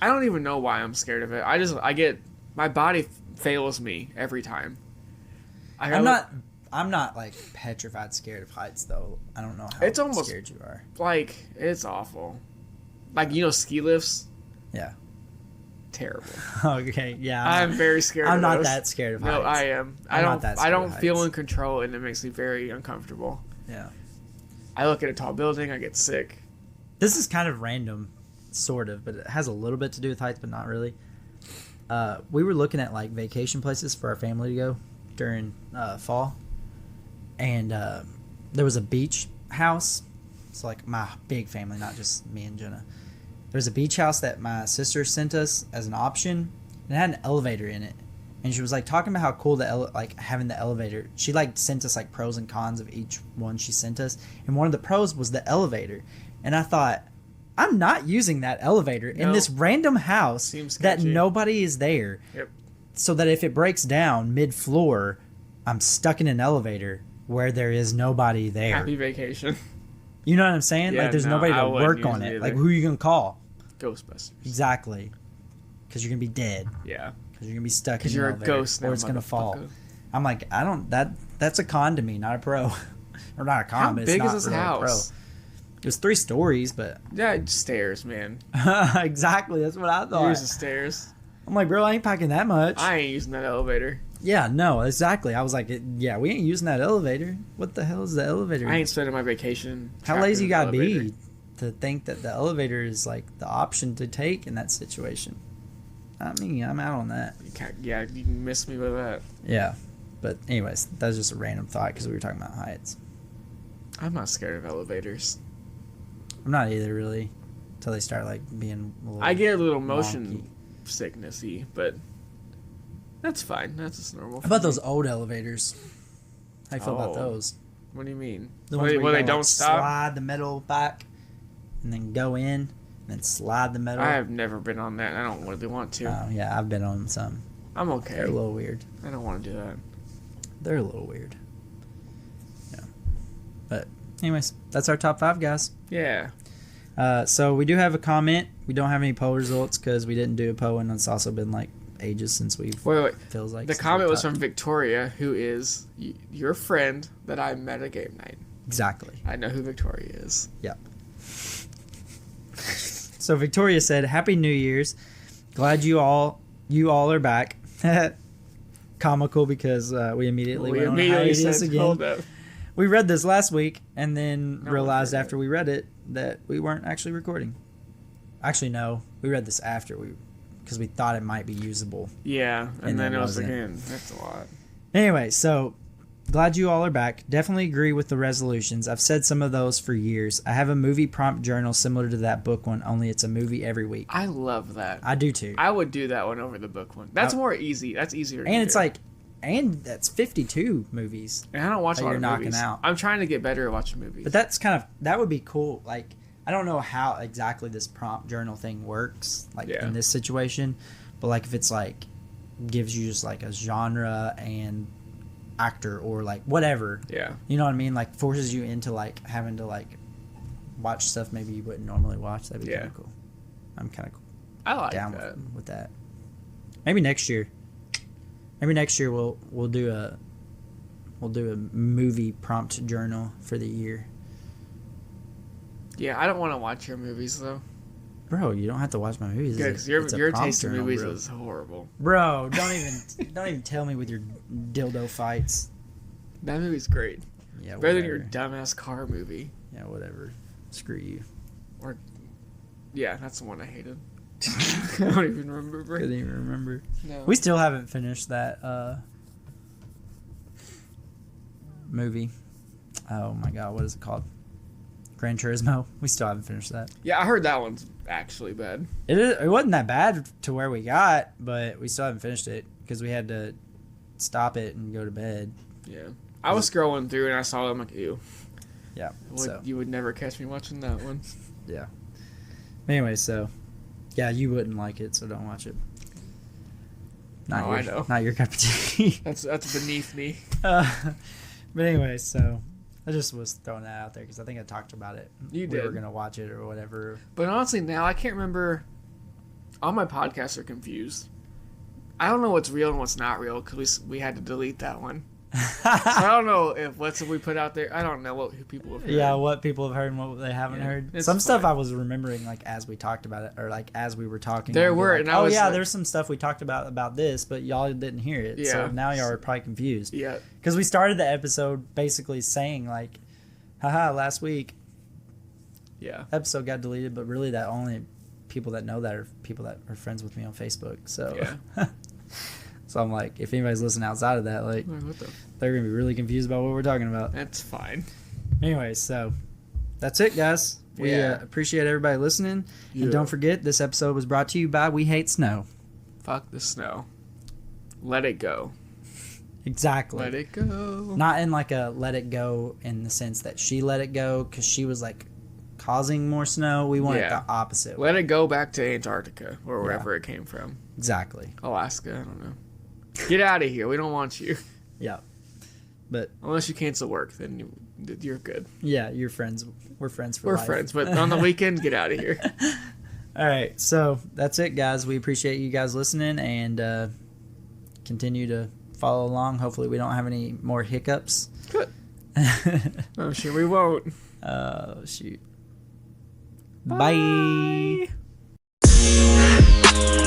I don't even know why I'm scared of it. I get my body fails me every time. I'm not like petrified scared of heights though. I don't know how It's almost- scared you are. like it's awful. Like ski lifts. Yeah. Terrible. Okay. Yeah. I'm very scared. I'm of not those. that scared of No, heights. I am. I'm not that I scared don't of feel heights. in control, and it makes me very uncomfortable. Yeah. I look at a tall building, I get sick. This is kind of random, sort of, but it has a little bit to do with heights, but not really. We were looking at like vacation places for our family to go during fall, and there was a beach house. It's like my big family, not just me and Jenna. There's a beach house that my sister sent us as an option, and it had an elevator in it. And she was like talking about how cool like having the elevator. She like sent us like pros and cons of each one she sent us, and one of the pros was the elevator. And I thought, I'm not using that elevator in No. this random house Seems that sketchy. nobody is there. Yep. So that if it breaks down mid-floor, I'm stuck in an elevator where there is nobody there. Happy vacation. You know what I'm saying? Yeah, like there's no, nobody I to wouldn't work use on it it. Like either. who are you gonna call? Ghostbusters. Exactly. Because you're gonna be dead. Yeah. Because you're gonna be stuck in Because the you're a elevator, ghost now, or it's gonna fall. motherfucker. I'm like, I don't. That's a con to me, not a pro, or not a con. How but it's big not is this really a pro. house? It was 3 stories, but Yeah, stairs, man. exactly that's what I thought. Here's the stairs. I'm like, bro, I ain't packing that much. I ain't using that elevator. Yeah, no, exactly. I was like, yeah, we ain't using that elevator. What the hell is the elevator? I ain't spending my vacation. How lazy you gotta elevator. be to think that the elevator is like the option to take in that situation? I mean, I'm out on that. Yeah, you can miss me with that. Yeah, but anyways, that was just a random thought because we were talking about heights. I'm not scared of elevators. I'm not either, really, until they start like being. I get a little motion sicknessy, but that's fine. That's just normal. How about those old elevators? How you feel about those? What do you mean? The ones where they you don't like, stop? slide the metal back, and then go in, and then slide the metal. I have never been on that. I don't really want to. Oh yeah, I've been on some. I'm okay. They're a little weird. I don't want to do that. They're a little weird. Yeah. But anyways, that's our top 5, guys. Yeah. So we do have a comment. We don't have any poll results because we didn't do a poll, and it's also been like ages since we've. Wait. Feels like the comment was from Victoria, who is your friend that I met at game night. Exactly. I know who Victoria is. Yep. So Victoria said, "Happy New Year's. Glad you all are back." Comical because we immediately went on hiatus again. Hold up. We read this last week and then realized after we read it that we weren't actually recording. Actually, no, we read this after because we thought it might be usable. Yeah, and then it was wasn't. again. That's a lot. Anyway, so glad you all are back. Definitely agree with the resolutions. I've said some of those for years. I have a movie prompt journal similar to that book one, only it's a movie every week. I love that. I do too. I would do that one over the book one. That's more easy. That's easier. And it's like, and that's 52 movies. And I don't watch a lot of movies. Out. I'm trying to get better at watching movies. But that's that would be cool. Like, I don't know how exactly this prompt journal thing works, like in this situation, but like if it's like gives you just like a genre and actor or like whatever. Yeah. You know what I mean? Like forces you into like having to like watch stuff maybe you wouldn't normally watch. That'd be kind of cool. I'm kind of cool. I like down that. with that. Maybe next year. Maybe next year we'll do a movie prompt journal for the year. Yeah, I don't want to watch your movies though. Bro, you don't have to watch my movies. Yeah, because your taste in movies is horrible. Bro, don't even tell me with your dildo fights. That movie's great. Yeah, better than your dumbass car movie. Yeah, whatever. Screw you. Or, yeah, that's the one I hated. I don't even remember. Couldn't even remember. No. We still haven't finished that movie. Oh my god, what is it called? Gran Turismo. We still haven't finished that. Yeah, I heard that one's actually bad. It wasn't that bad to where we got, but we still haven't finished it because we had to stop it and go to bed. Yeah. I was scrolling through and I saw it. I'm like, ew. Yeah. You would never catch me watching that one. Yeah. Anyway, so yeah, you wouldn't like it, so don't watch it. I know. Not your cup of tea. That's beneath me. But anyway, so I just was throwing that out there because I think I talked about it. You did. We were gonna watch it or whatever. But honestly, now I can't remember. All my podcasts are confused. I don't know what's real and what's not real because we had to delete that one. So I don't know if what's we put out there. I don't know who people have heard. Yeah, what people have heard and what they haven't heard. Some stuff I was remembering like as we talked about it or like as we were talking. There were, like, and I was like, there's some stuff we talked about this, but y'all didn't hear it. Yeah. So now y'all are probably confused. Yeah. Because we started the episode basically saying like, haha, last week. Yeah. Episode got deleted, but really that only people that know that are people that are friends with me on Facebook. So yeah. So I'm like, if anybody's listening outside of that, like, they're gonna be really confused about what we're talking about. That's fine. Anyway, so that's it, guys. We appreciate everybody listening, and don't forget this episode was brought to you by We Hate Snow. Fuck the snow. Let it go. Exactly. Let it go. Not in like a let it go in the sense that she let it go because she was like causing more snow. We want it the opposite. Let it go back to Antarctica or wherever it came from. Exactly. Alaska. I don't know. Get out of here. We don't want you. Yeah. But unless you cancel work, then you're good. Yeah, you're friends. We're friends for life. We're friends, but on the weekend, get out of here. All right. So that's it, guys. We appreciate you guys listening and continue to follow along. Hopefully we don't have any more hiccups. Good. I'm sure we won't. Oh, shoot. Bye. Bye.